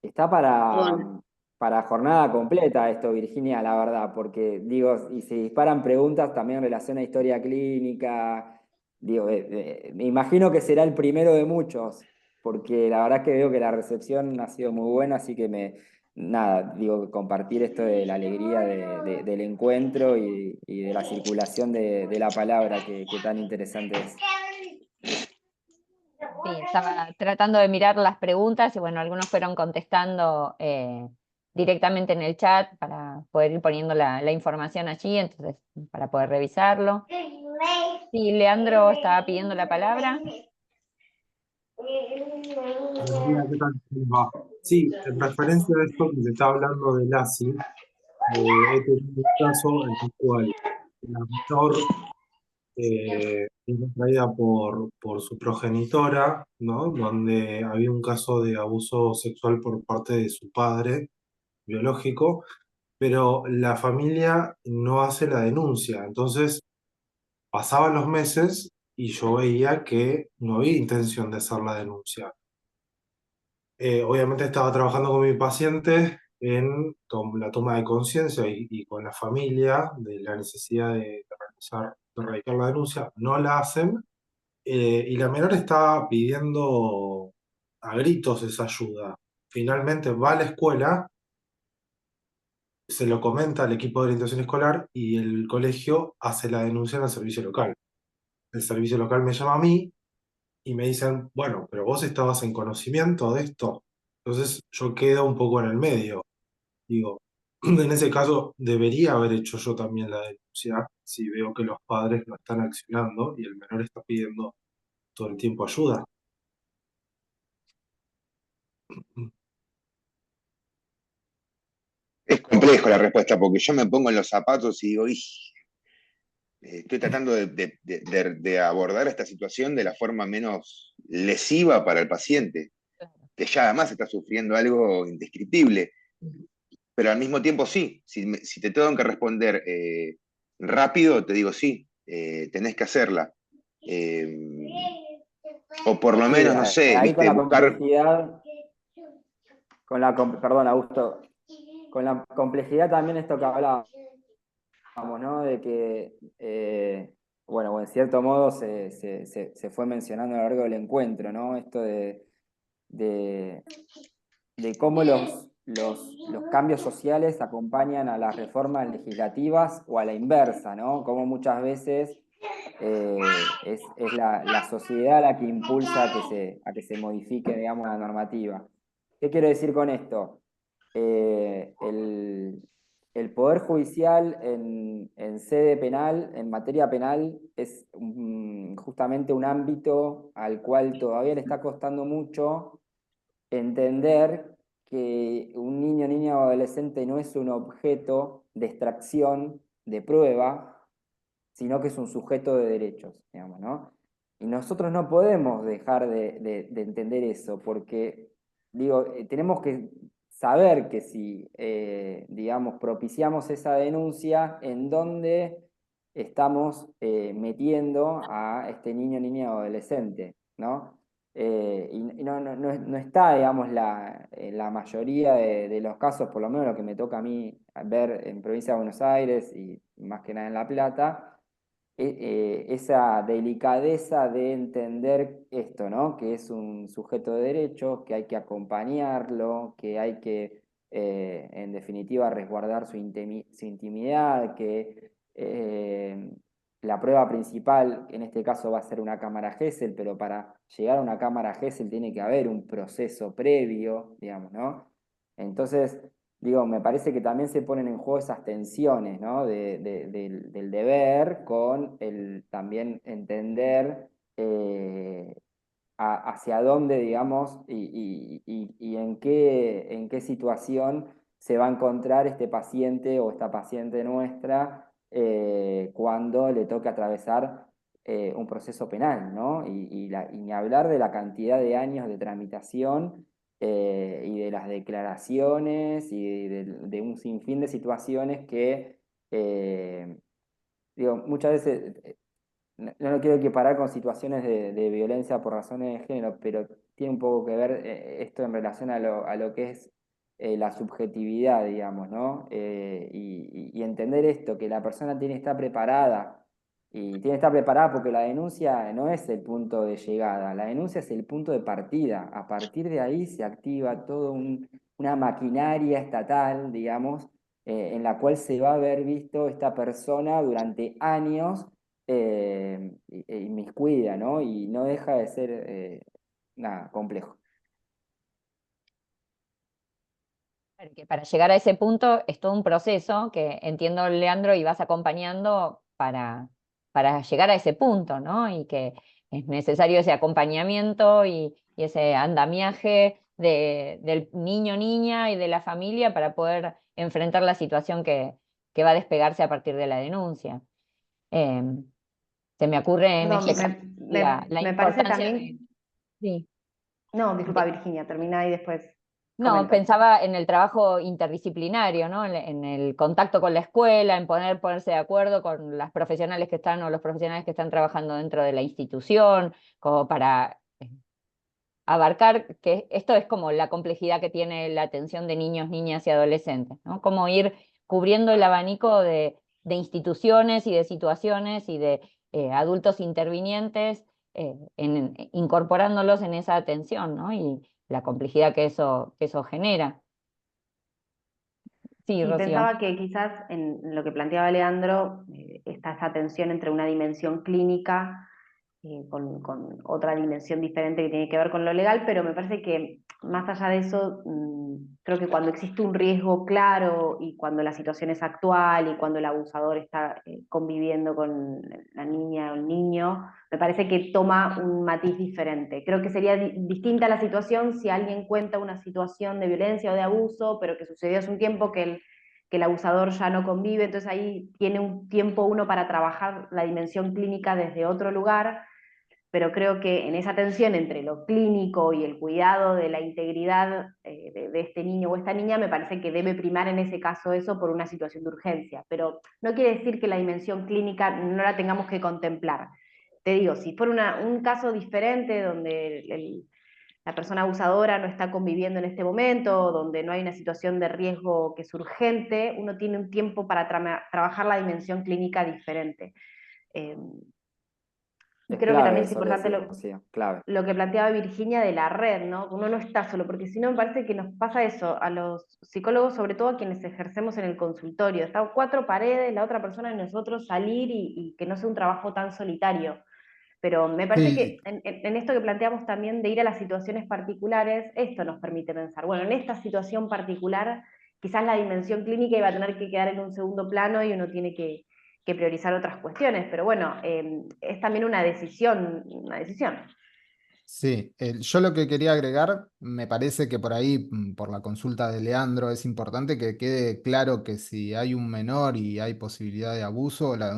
Está para jornada completa esto, Virginia, la verdad, porque digo, y se disparan preguntas también en relación a historia clínica. Digo, me imagino que será el primero de muchos, porque la verdad es que veo que la recepción ha sido muy buena, así que nada, digo, compartir esto de la alegría del encuentro y de la circulación de la palabra que tan interesante es. Sí, estaba tratando de mirar las preguntas y bueno, algunos fueron contestando directamente en el chat para poder ir poniendo la información allí, entonces para poder revisarlo. Sí, Leandro estaba pidiendo la palabra. Buen día, ¿qué tal? ¿Cómo va? Sí, en referencia a esto que se está hablando del ASI, he tenido un caso en el cual la menor fue traída por su progenitora, ¿no? Donde había un caso de abuso sexual por parte de su padre biológico, pero la familia no hace la denuncia. Entonces, pasaban los meses y yo veía que no había intención de hacer la denuncia. Obviamente estaba trabajando con mi paciente en la toma de conciencia y con la familia de la necesidad de erradicar la denuncia. No la hacen y la menor está pidiendo a gritos esa ayuda. Finalmente va a la escuela, se lo comenta al equipo de orientación escolar y el colegio hace la denuncia en el servicio local. El servicio local me llama a mí y me dicen, bueno, pero vos estabas en conocimiento de esto. Entonces yo quedo un poco en el medio. Digo, en ese caso debería haber hecho yo también la denuncia si veo que los padres no están accionando y el menor está pidiendo todo el tiempo ayuda. Es complejo la respuesta, porque yo me pongo en los zapatos y digo, estoy tratando de abordar esta situación de la forma menos lesiva para el paciente, que ya además está sufriendo algo indescriptible. Pero al mismo tiempo sí, si te tengo que responder rápido, te digo sí, tenés que hacerla. O por lo Sí, menos, no sé, ahí con viste, la buscar... complejidad, perdón, Augusto, con la complejidad también esto que hablábamos, ¿no? De que, bueno, en cierto modo se fue mencionando a lo largo del encuentro, ¿no? Esto de cómo los cambios sociales acompañan a las reformas legislativas o a la inversa, ¿no? Cómo muchas veces es la sociedad la que impulsa a que se modifique, digamos, la normativa. ¿Qué quiero decir con esto? El Poder Judicial en sede penal, en materia penal, es justamente un ámbito al cual todavía le está costando mucho entender que un niño, niña o adolescente no es un objeto de extracción, de prueba, sino que es un sujeto de derechos, digamos, ¿no? Y nosotros no podemos dejar de entender eso, porque, digo, tenemos que saber que si, digamos, propiciamos esa denuncia, en dónde estamos metiendo a este niño, niña o adolescente, ¿no? Y no está, digamos, en la mayoría de los casos, por lo menos lo que me toca a mí ver en Provincia de Buenos Aires y más que nada en La Plata, esa delicadeza de entender esto, ¿no? Que es un sujeto de derechos, que hay que acompañarlo, que hay que, en definitiva, resguardar su intimidad, que la prueba principal, en este caso va a ser una cámara Gesell, pero para llegar a una cámara Gesell tiene que haber un proceso previo, digamos, ¿no? Entonces, digo, me parece que también se ponen en juego esas tensiones, ¿no? Del deber con el también entender hacia dónde, digamos, y en qué situación se va a encontrar este paciente o esta paciente nuestra cuando le toque atravesar un proceso penal, ¿no? Y ni hablar de la cantidad de años de tramitación y de las declaraciones y de un sinfín de situaciones que, digo, muchas veces, no lo quiero equiparar con situaciones de violencia por razones de género, pero tiene un poco que ver esto en relación a lo que es la subjetividad, digamos, ¿no? Y entender esto, que la persona tiene que estar preparada. Y tiene que estar preparada porque la denuncia no es el punto de llegada, la denuncia es el punto de partida. A partir de ahí se activa toda una maquinaria estatal, digamos, en la cual se va a haber visto esta persona durante años inmiscuida, ¿no? Y no deja de ser nada, complejo. Que para llegar a ese punto es todo un proceso que entiendo, Leandro, y vas acompañando para llegar a ese punto, ¿no? Y que es necesario ese acompañamiento y ese andamiaje del niño, niña y de la familia para poder enfrentar la situación que va a despegarse a partir de la denuncia. Eh, Se me ocurre en Perdón, este caso la me parece importancia también... sí, No, disculpa, Virginia, termina y después no, comento. pensaba en el trabajo interdisciplinario, ¿no? En el contacto con la escuela, en ponerse de acuerdo con las profesionales que están o los profesionales que están trabajando dentro de la institución, como para abarcar, que esto es como la complejidad que tiene la atención de niños, niñas y adolescentes, ¿no? Cómo ir cubriendo el abanico de instituciones y de situaciones y de adultos intervinientes, incorporándolos en esa atención, ¿no? Y la complejidad que eso genera. Sí, Sí, Rocío. pensaba que quizás en lo que planteaba Leandro está esa tensión entre una dimensión clínica con otra dimensión diferente que tiene que ver con lo legal, pero me parece que más allá de eso, creo que cuando existe un riesgo claro y cuando la situación es actual y cuando el abusador está conviviendo con la niña o el niño, me parece que toma un matiz diferente. Creo que sería distinta la situación si alguien cuenta una situación de violencia o de abuso, pero que sucedió hace un tiempo que que el abusador ya no convive, entonces ahí tiene un tiempo uno para trabajar la dimensión clínica desde otro lugar, pero creo que en esa tensión entre lo clínico y el cuidado de la integridad de este niño o esta niña, me parece que debe primar en ese caso eso por una situación de urgencia, pero no quiere decir que la dimensión clínica no la tengamos que contemplar. Te digo, si fuera un caso diferente donde la persona abusadora no está conviviendo en este momento, donde no hay una situación de riesgo que es urgente, uno tiene un tiempo para trabajar la dimensión clínica diferente. Y Es creo que clave también es eso que importante decís, Rocío, clave. lo que planteaba Virginia de la red, ¿no? Uno no está solo, porque si no me parece que nos pasa eso a los psicólogos, sobre todo a quienes ejercemos en el consultorio. Están cuatro paredes, la otra persona y nosotros salir y que no sea un trabajo tan solitario. Pero me parece Sí, que en esto que planteamos también de ir a las situaciones particulares, esto nos permite pensar, bueno, en esta situación particular, quizás la dimensión clínica iba a tener que quedar en un segundo plano y uno tiene que priorizar otras cuestiones, pero bueno, es también una decisión, una decisión. sí, yo lo que quería agregar, me parece que por ahí, por la consulta de Leandro, es importante que quede claro que si hay un menor y hay posibilidad de abuso, la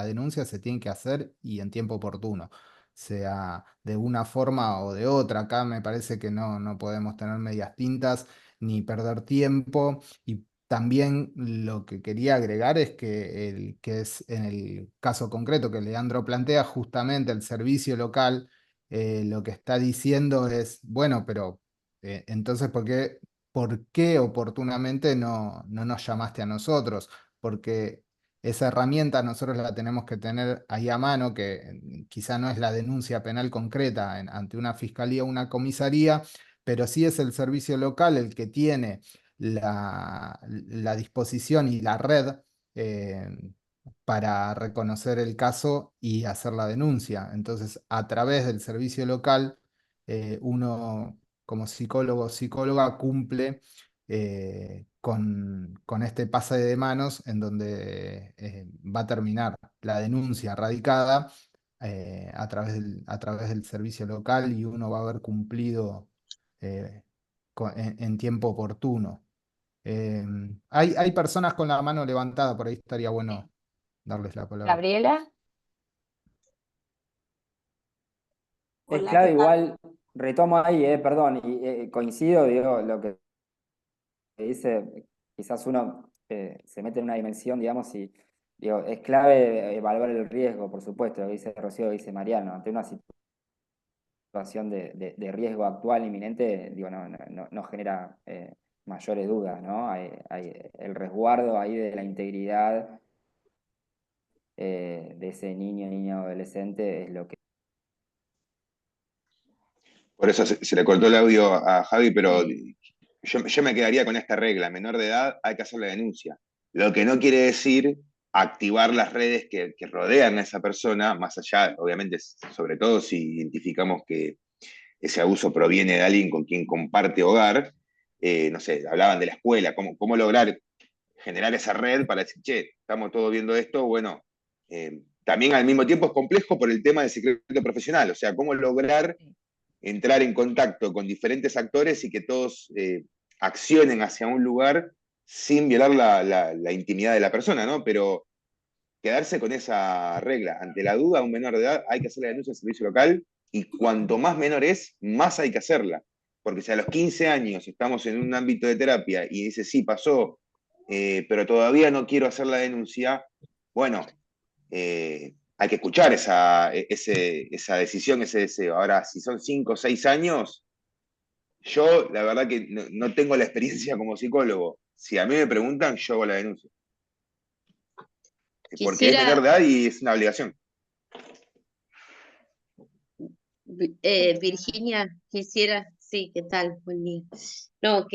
denuncia se tiene que hacer y en tiempo oportuno, sea de una forma o de otra. Acá me parece que no podemos tener medias tintas ni perder tiempo. Y también lo que quería agregar es que es en el caso concreto que Leandro plantea, justamente el servicio local lo que está diciendo es, bueno, pero entonces, por qué oportunamente no nos llamaste a nosotros? Porque esa herramienta nosotros la tenemos que tener ahí a mano, que quizá no es la denuncia penal concreta ante una fiscalía o una comisaría, pero sí es el servicio local el que tiene la disposición y la red. eh, para reconocer el caso y hacer la denuncia. Entonces, a través del servicio local, uno como psicólogo o psicóloga cumple con este pase de manos en donde va a terminar la denuncia radicada a través del servicio local y uno va a haber cumplido eh, en tiempo oportuno. Hay personas con la mano levantada, por ahí estaría bueno darles la palabra. Gabriela. Es Hola, ¿qué clave tal? igual, retomo ahí, perdón, y coincido, digo, lo que dice, quizás uno se mete en una dimensión, digamos, y digo, es clave evaluar el riesgo, por supuesto, lo que dice Rocío, lo que dice Mariano, ante una situación de riesgo actual, inminente, digo, no genera mayores dudas, ¿no? Hay el resguardo ahí de la integridad de ese niño, adolescente, es lo que... Por eso se le cortó el audio a Javi, pero yo me quedaría con esta regla: menor de edad, hay que hacer la denuncia. Lo que no quiere decir activar las redes que rodean a esa persona, más allá, obviamente, sobre todo si identificamos que ese abuso proviene de alguien con quien comparte hogar. No sé, hablaban de la escuela, cómo lograr generar esa red para decir, che, estamos todos viendo esto, bueno, también al mismo tiempo es complejo por el tema del secreto profesional, o sea, cómo lograr entrar en contacto con diferentes actores y que todos accionen hacia un lugar sin violar la intimidad de la persona, ¿no? Pero quedarse con esa regla. Ante la duda, a un menor de edad hay que hacer la denuncia al servicio local y cuanto más menor es, más hay que hacerla. Porque si a los 15 años estamos en un ámbito de terapia y dice, sí, pasó, pero todavía no quiero hacer la denuncia, bueno, hay que escuchar esa decisión, ese deseo. Ahora, si son 5 o 6 años, yo la verdad que no tengo la experiencia como psicólogo. Si a mí me preguntan, yo hago la denuncia. Porque es menor Quisiera, de edad y es una obligación. Virginia, quisiera, sí, ¿qué tal? Buen día. No,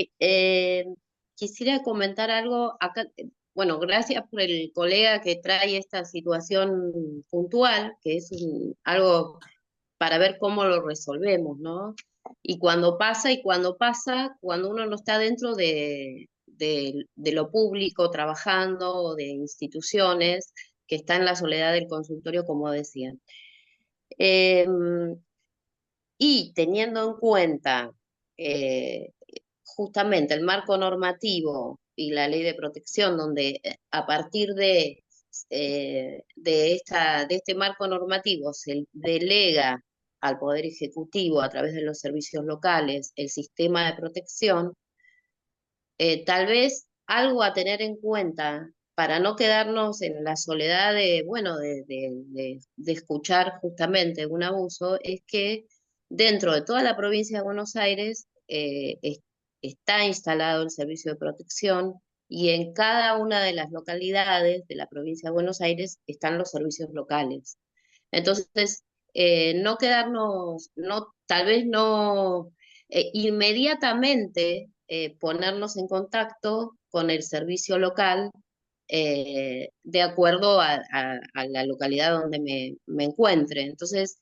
quisiera comentar algo acá. Bueno, gracias por el colega que trae esta situación puntual, que es algo para ver cómo lo resolvemos, ¿no? Cuando pasa, cuando uno no está dentro de lo público, trabajando, o de instituciones, que está en la soledad del consultorio, como decían. Y teniendo en cuenta justamente el marco normativo y la ley de protección, donde a partir de este marco normativo se delega al Poder Ejecutivo a través de los servicios locales el sistema de protección, tal vez algo a tener en cuenta para no quedarnos en la soledad de, bueno, de escuchar justamente un abuso, es que dentro de toda la provincia de Buenos Aires está instalado el servicio de protección y en cada una de las localidades de la provincia de Buenos Aires están los servicios locales. Entonces, no quedarnos, no, tal vez no inmediatamente ponernos en contacto con el servicio local de acuerdo a la localidad donde me encuentre. Entonces,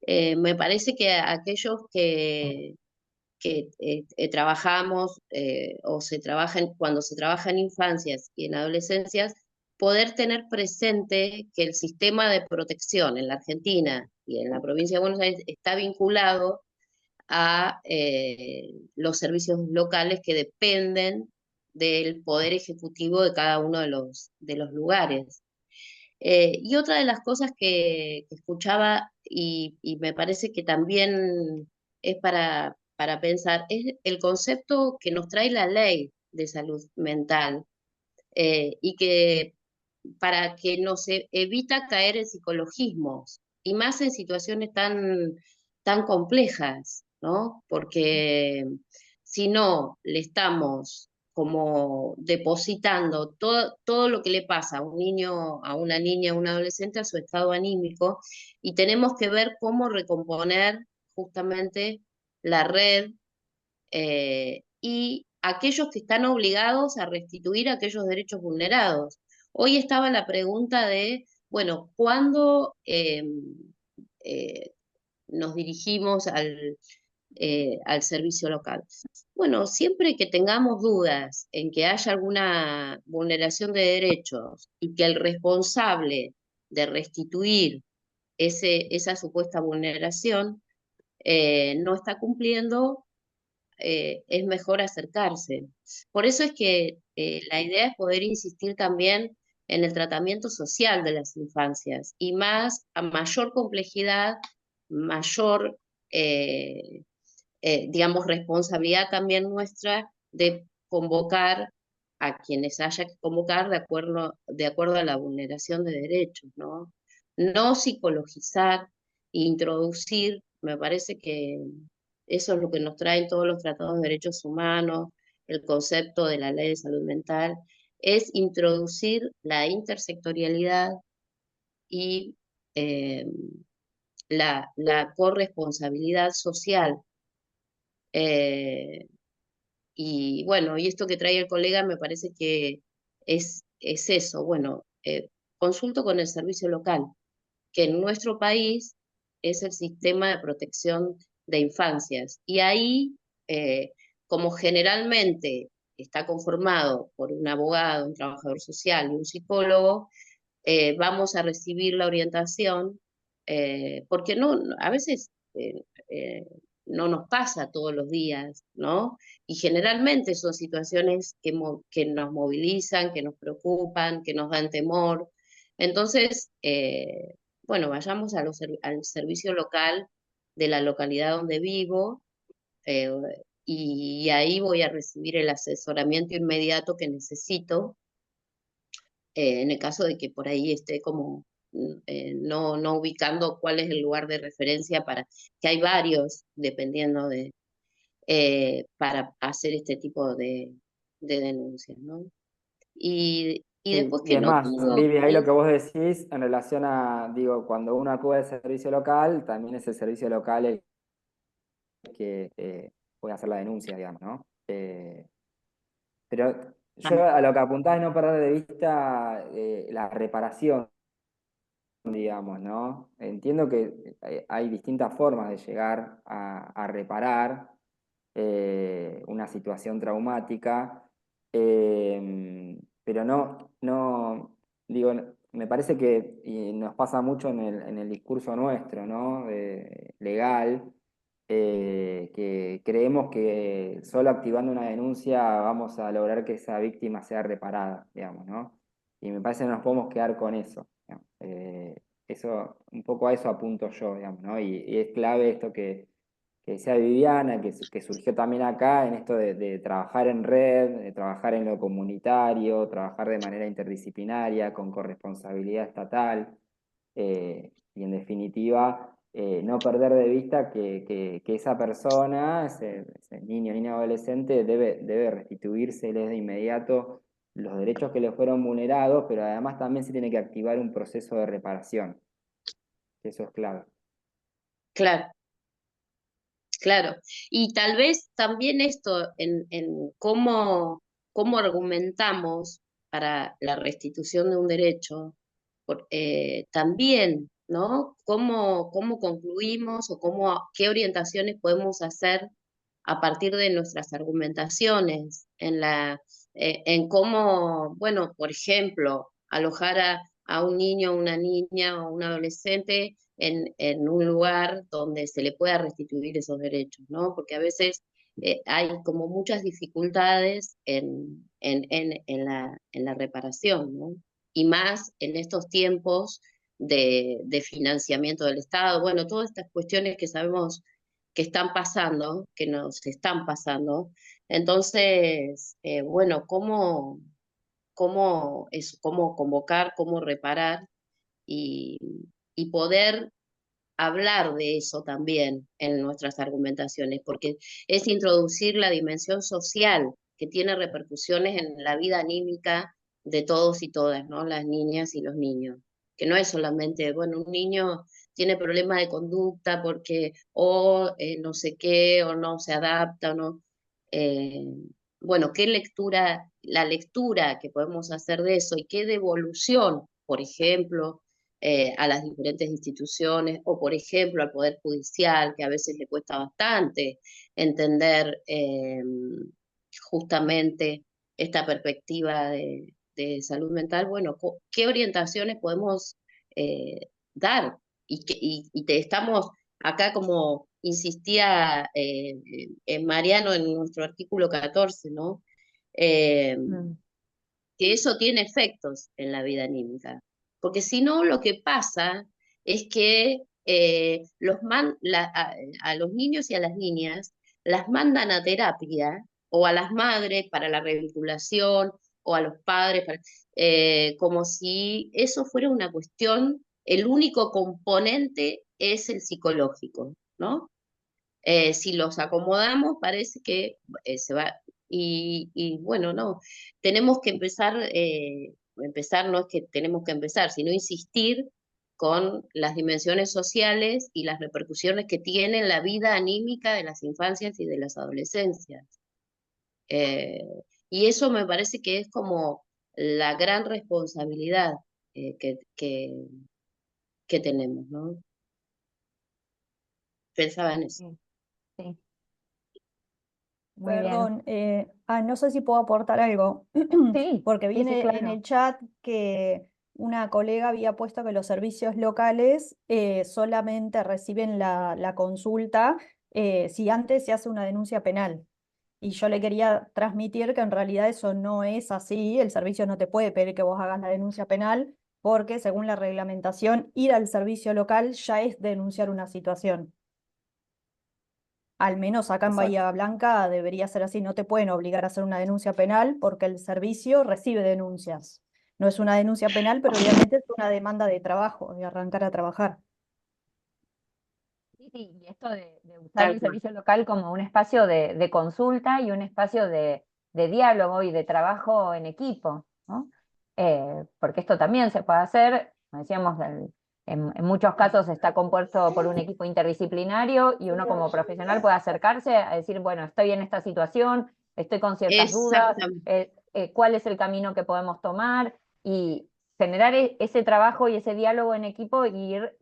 me parece que aquellos que trabajamos o se trabajan, cuando se trabaja en infancias y en adolescencias, poder tener presente que el sistema de protección en la Argentina y en la provincia de Buenos Aires está vinculado a los servicios locales que dependen del poder ejecutivo de cada uno de los lugares. Y otra de las cosas que escuchaba y me parece que también es para pensar es el concepto que nos trae la ley de salud mental y que para que nos evita caer en psicologismos y más en situaciones tan complejas, ¿no? Porque si no le estamos como depositando todo lo que le pasa a un niño, a una niña, a un adolescente, a su estado anímico, y tenemos que ver cómo recomponer justamente la red y aquellos que están obligados a restituir aquellos derechos vulnerados. Hoy estaba la pregunta de, bueno, ¿cuándo nos dirigimos al servicio local? Bueno, siempre que tengamos dudas en que haya alguna vulneración de derechos y que el responsable de restituir esa supuesta vulneración no está cumpliendo, es mejor acercarse. Por eso es que la idea es poder insistir también en el tratamiento social de las infancias y más a mayor complejidad, mayor, digamos, responsabilidad también nuestra de convocar a quienes haya que convocar de acuerdo a la vulneración de derechos, ¿no? No psicologizar, introducir, me parece que eso es lo que nos traen todos los tratados de derechos humanos, el concepto de la ley de salud mental, es introducir la intersectorialidad y eh, la corresponsabilidad social. Eh, y bueno, y esto que trae el colega me parece que es eso. Bueno, consulto con el servicio local, que en nuestro país es el sistema de protección de infancias. Y ahí, como generalmente está conformado por un abogado, un trabajador social y un psicólogo, vamos a recibir la orientación, porque a veces no nos pasa todos los días, ¿no? Y generalmente son situaciones que nos movilizan, que nos preocupan, que nos dan temor. Entonces, bueno, vayamos al servicio local de la localidad donde vivo, eh, y ahí voy a recibir el asesoramiento inmediato que necesito en el caso de que por ahí esté como no ubicando cuál es el lugar de referencia que hay varios, dependiendo para hacer este tipo de denuncias, ¿no? Y Sí, después y que es no más, pudo, Vivi, ahí lo que vos decís en relación a, digo, cuando uno acude al servicio local, también es el servicio local el que puede hacer la denuncia, digamos, ¿no? Pero yo a lo que apuntás es no perder de vista la reparación, digamos, ¿no? Entiendo que hay distintas formas de llegar a reparar una situación traumática, pero digo, me parece que y nos pasa mucho en el discurso nuestro, ¿no? Legal, que creemos que solo activando una denuncia vamos a lograr que esa víctima sea reparada, digamos, ¿no? Y me parece que no nos podemos quedar con eso, digamos. Eso, un poco a eso apunto yo, digamos, ¿no? Y es clave esto que decía Viviana, que surgió también acá, en esto de trabajar en red, de trabajar en lo comunitario, trabajar de manera interdisciplinaria, con corresponsabilidad estatal, y en definitiva, no perder de vista que esa persona, ese niño, niña o adolescente, debe restituírseles de inmediato los derechos que le fueron vulnerados, pero además también se tiene que activar un proceso de reparación. Eso es clave. Claro, claro. Y tal vez también esto en cómo argumentamos para la restitución de un derecho, también, ¿no? ¿Cómo concluimos o qué orientaciones podemos hacer a partir de nuestras argumentaciones en cómo, bueno, por ejemplo, alojar a un niño, una niña o un adolescente en un lugar donde se le pueda restituir esos derechos, ¿no? Porque a veces hay como muchas dificultades en la reparación, ¿no? Y más en estos tiempos de financiamiento del Estado, bueno, todas estas cuestiones que sabemos que están pasando, que nos están pasando. Entonces, bueno, cómo convocar, cómo reparar y, y poder hablar de eso también en nuestras argumentaciones, porque es introducir la dimensión social que tiene repercusiones en la vida anímica de todos y todas, ¿no? Las niñas y los niños, que no es solamente, bueno, un niño tiene problemas de conducta porque o no sé qué, o no se adapta, o no. eh, bueno, la lectura que podemos hacer de eso y qué devolución, por ejemplo, a las diferentes instituciones o, por ejemplo, al Poder Judicial, que a veces le cuesta bastante entender justamente esta perspectiva de salud mental. Bueno, ¿qué orientaciones podemos dar? Y te estamos acá, como insistía Mariano en nuestro artículo 14, ¿no? Eh, que eso tiene efectos en la vida anímica. Porque si no, lo que pasa es que a los niños y a las niñas las mandan a terapia, o a las madres para la revinculación, o a los padres, como si eso fuera una cuestión, el único componente es el psicológico, ¿no? Si los acomodamos, parece que se va. Y bueno, no, tenemos que empezar no es que tenemos que empezar, sino insistir con las dimensiones sociales y las repercusiones que tiene la vida anímica de las infancias y de las adolescencias. Eh, y eso me parece que es como la gran responsabilidad que tenemos, ¿no? Pensaba en eso. Sí, muy bien. Perdón, no sé si puedo aportar algo, Sí, porque sí, sí, viene en claro. el chat que una colega había puesto que los servicios locales solamente reciben la consulta si antes se hace una denuncia penal. Y yo le quería transmitir que en realidad eso no es así, el servicio no te puede pedir que vos hagas la denuncia penal, porque según la reglamentación, ir al servicio local ya es denunciar una situación. Al menos acá en Exacto. Bahía Blanca debería ser así, no te pueden obligar a hacer una denuncia penal porque el servicio recibe denuncias. No es una denuncia penal, pero obviamente es una demanda de trabajo, de arrancar a trabajar. Sí, sí, y esto de usar Tal el cual. servicio local como un espacio de consulta y un espacio de diálogo y de trabajo en equipo, ¿no? Porque esto también se puede hacer, como decíamos, en muchos casos está compuesto por un equipo interdisciplinario y uno como profesional puede acercarse a decir, bueno, estoy en esta situación, estoy con ciertas dudas, Exactamente. cuál es el camino que podemos tomar, y generar ese trabajo y ese diálogo en equipo, e ir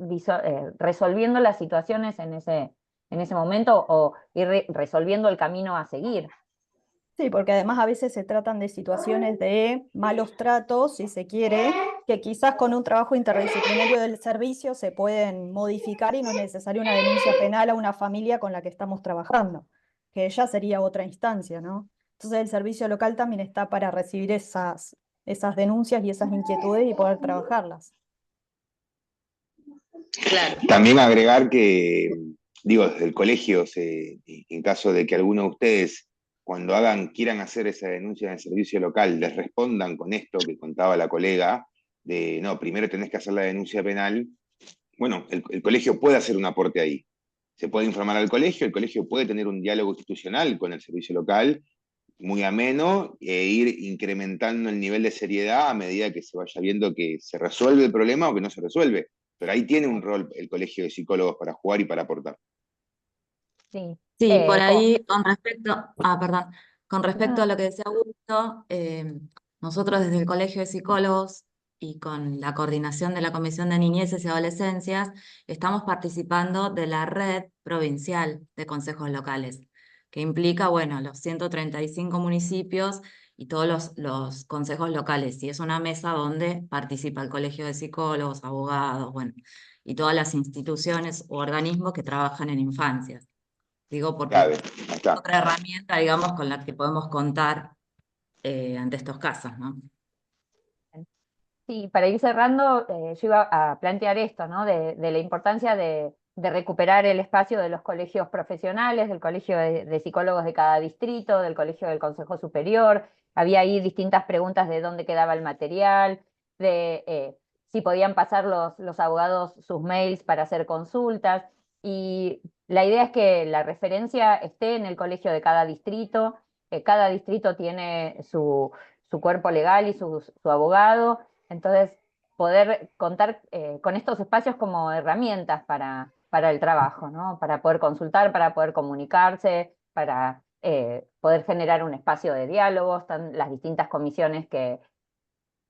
resolviendo las situaciones en ese momento, o ir resolviendo el camino a seguir. Sí, porque además a veces se tratan de situaciones de malos tratos, si se quiere, que quizás con un trabajo interdisciplinario del servicio se pueden modificar y no es necesaria una denuncia penal a una familia con la que estamos trabajando, que ya sería otra instancia, ¿no? Entonces el servicio local también está para recibir esas denuncias y esas inquietudes y poder trabajarlas. Claro. También agregar que, digo, desde el colegio, en caso de que alguno de ustedes, cuando quieran hacer esa denuncia en el servicio local, les respondan con esto que contaba la colega, de no, primero tenés que hacer la denuncia penal. Bueno, el colegio puede hacer un aporte ahí. Se puede informar al colegio, el colegio puede tener un diálogo institucional con el servicio local, muy ameno, e ir incrementando el nivel de seriedad a medida que se vaya viendo que se resuelve el problema o que no se resuelve. Pero ahí tiene un rol el colegio de psicólogos para jugar y para aportar. Sí. Sí, por Co- ahí perdón, con respecto a no, lo que decía Augusto, nosotros desde el Colegio de Psicólogos y con la coordinación de la Comisión de Niñeces y Adolescencias, estamos participando de la red provincial de consejos locales, que implica, bueno, los 135 municipios y todos los consejos locales, y es una mesa donde participa el Colegio de Psicólogos, abogados, bueno, y todas las instituciones u organismos que trabajan en infancias. Digo, porque Clave, ahí es está. otra herramienta, digamos, con la que podemos contar ante estos casos, ¿no? sí, para ir cerrando, yo iba a plantear esto, ¿no? De la importancia de recuperar el espacio de los colegios profesionales, del colegio de psicólogos de cada distrito, del colegio del Consejo Superior. Había ahí distintas preguntas de dónde quedaba el material, de si podían pasar los abogados sus mails para hacer consultas. Y la idea es que la referencia esté en el colegio de cada distrito. Cada distrito tiene su cuerpo legal y su abogado. Entonces, poder contar con estos espacios como herramientas para el trabajo, ¿no? Para poder consultar, para poder comunicarse, para poder generar un espacio de diálogo. Están las distintas comisiones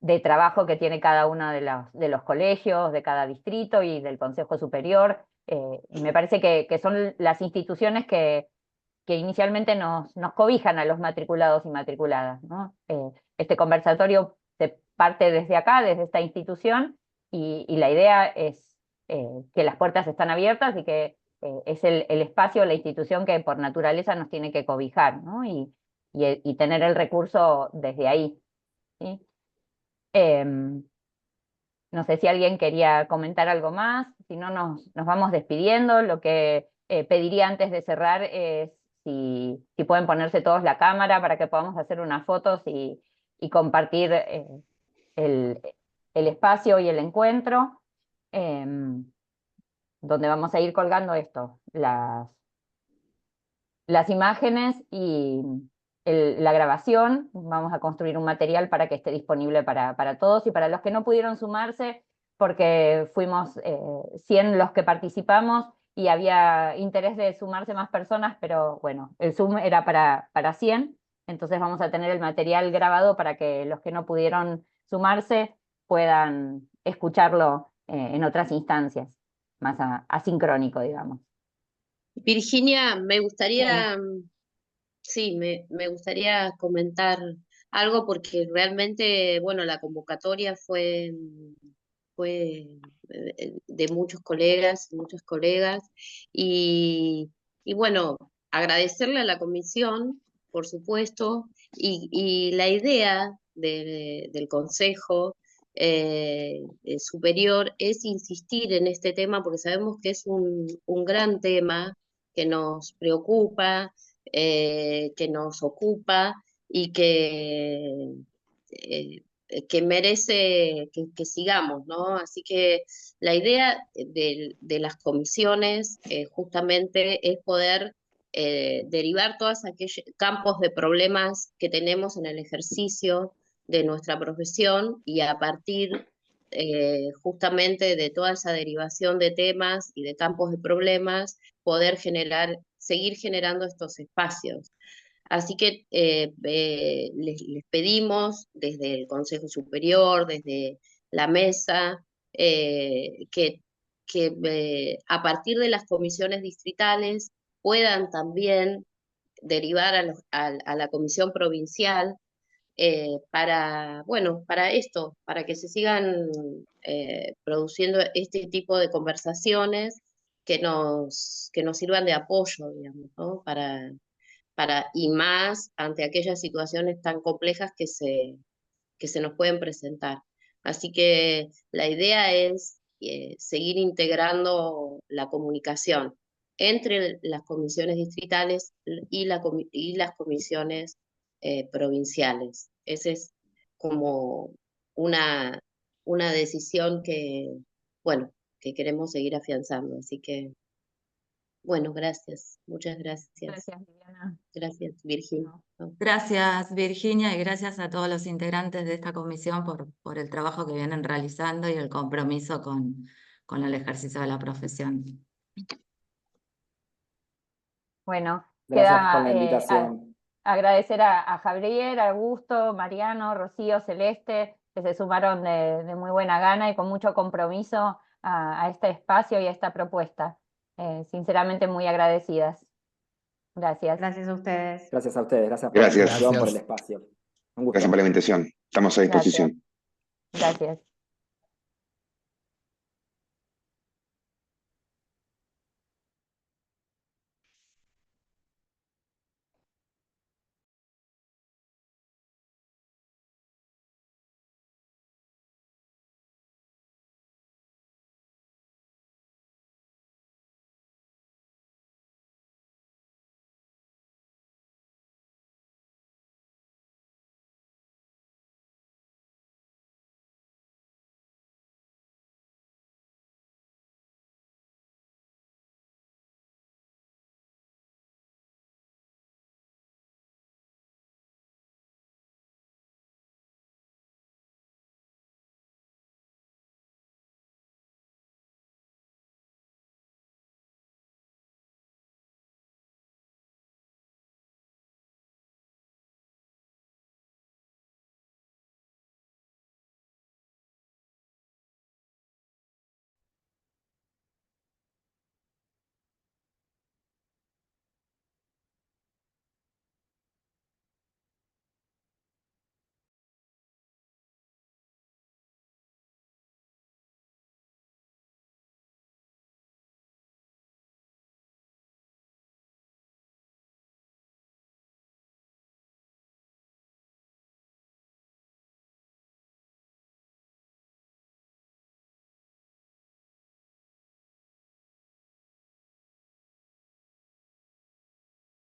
de trabajo que tiene cada uno de los colegios, de cada distrito y del Consejo Superior. Y me parece que son las instituciones que inicialmente nos cobijan a los matriculados y matriculadas, ¿no? Este conversatorio se parte desde acá, desde esta institución, y la idea es que las puertas están abiertas y que es el espacio, la institución que por naturaleza nos tiene que cobijar, ¿no? Y tener el recurso desde ahí, ¿sí? No sé si alguien quería comentar algo más, si no nos vamos despidiendo. Lo que pediría antes de cerrar es si pueden ponerse todos la cámara para que podamos hacer unas fotos y compartir el, el espacio y el encuentro, donde vamos a ir colgando esto, las imágenes y la grabación. Vamos a construir un material para que esté disponible para todos y para los que no pudieron sumarse, porque fuimos 100 los que participamos y había interés de sumarse más personas, pero bueno, el Zoom era para 100, entonces vamos a tener el material grabado para que los que no pudieron sumarse puedan escucharlo en otras instancias, más asincrónico, digamos. Virginia, me Sí. gustaría, sí, me gustaría comentar algo porque realmente, bueno, la convocatoria fue de muchos colegas, muchas colegas, y bueno, agradecerle a la comisión, por supuesto, y la idea del Consejo Superior es insistir en este tema porque sabemos que es un gran tema que nos preocupa, que nos ocupa y eh, que merece que sigamos, ¿no? Así que la idea de las comisiones justamente es poder derivar todos aquellos campos de problemas que tenemos en el ejercicio de nuestra profesión y a partir justamente de toda esa derivación de temas y de campos de problemas, poder seguir generando estos espacios. Así que les pedimos desde el Consejo Superior, desde la mesa, que a partir de las comisiones distritales puedan también derivar a la comisión provincial bueno, para esto, para que se sigan produciendo este tipo de conversaciones que nos sirvan de apoyo, digamos, ¿no? Y más ante aquellas situaciones tan complejas que se nos pueden presentar. Así que la idea es seguir integrando la comunicación entre las comisiones distritales y las comisiones provinciales. Esa es como una decisión bueno, que queremos seguir afianzando. Así que, bueno, gracias, muchas gracias. Gracias, Viviana. Gracias, Virginia. Gracias, Virginia, y gracias a todos los integrantes de esta comisión por el trabajo que vienen realizando y el compromiso con el ejercicio de la profesión. Bueno, Gracias por queda la invitación. agradecer a Javier, a Augusto, Mariano, Rocío, Celeste, que se sumaron de muy buena gana y con mucho compromiso a este espacio y a esta propuesta. Sinceramente muy agradecidas. Gracias. Gracias a ustedes. Gracias a ustedes, gracias por la Gracias. invitación, por el Gracias. espacio. Un gusto. Gracias por la invitación. Estamos a disposición. Gracias.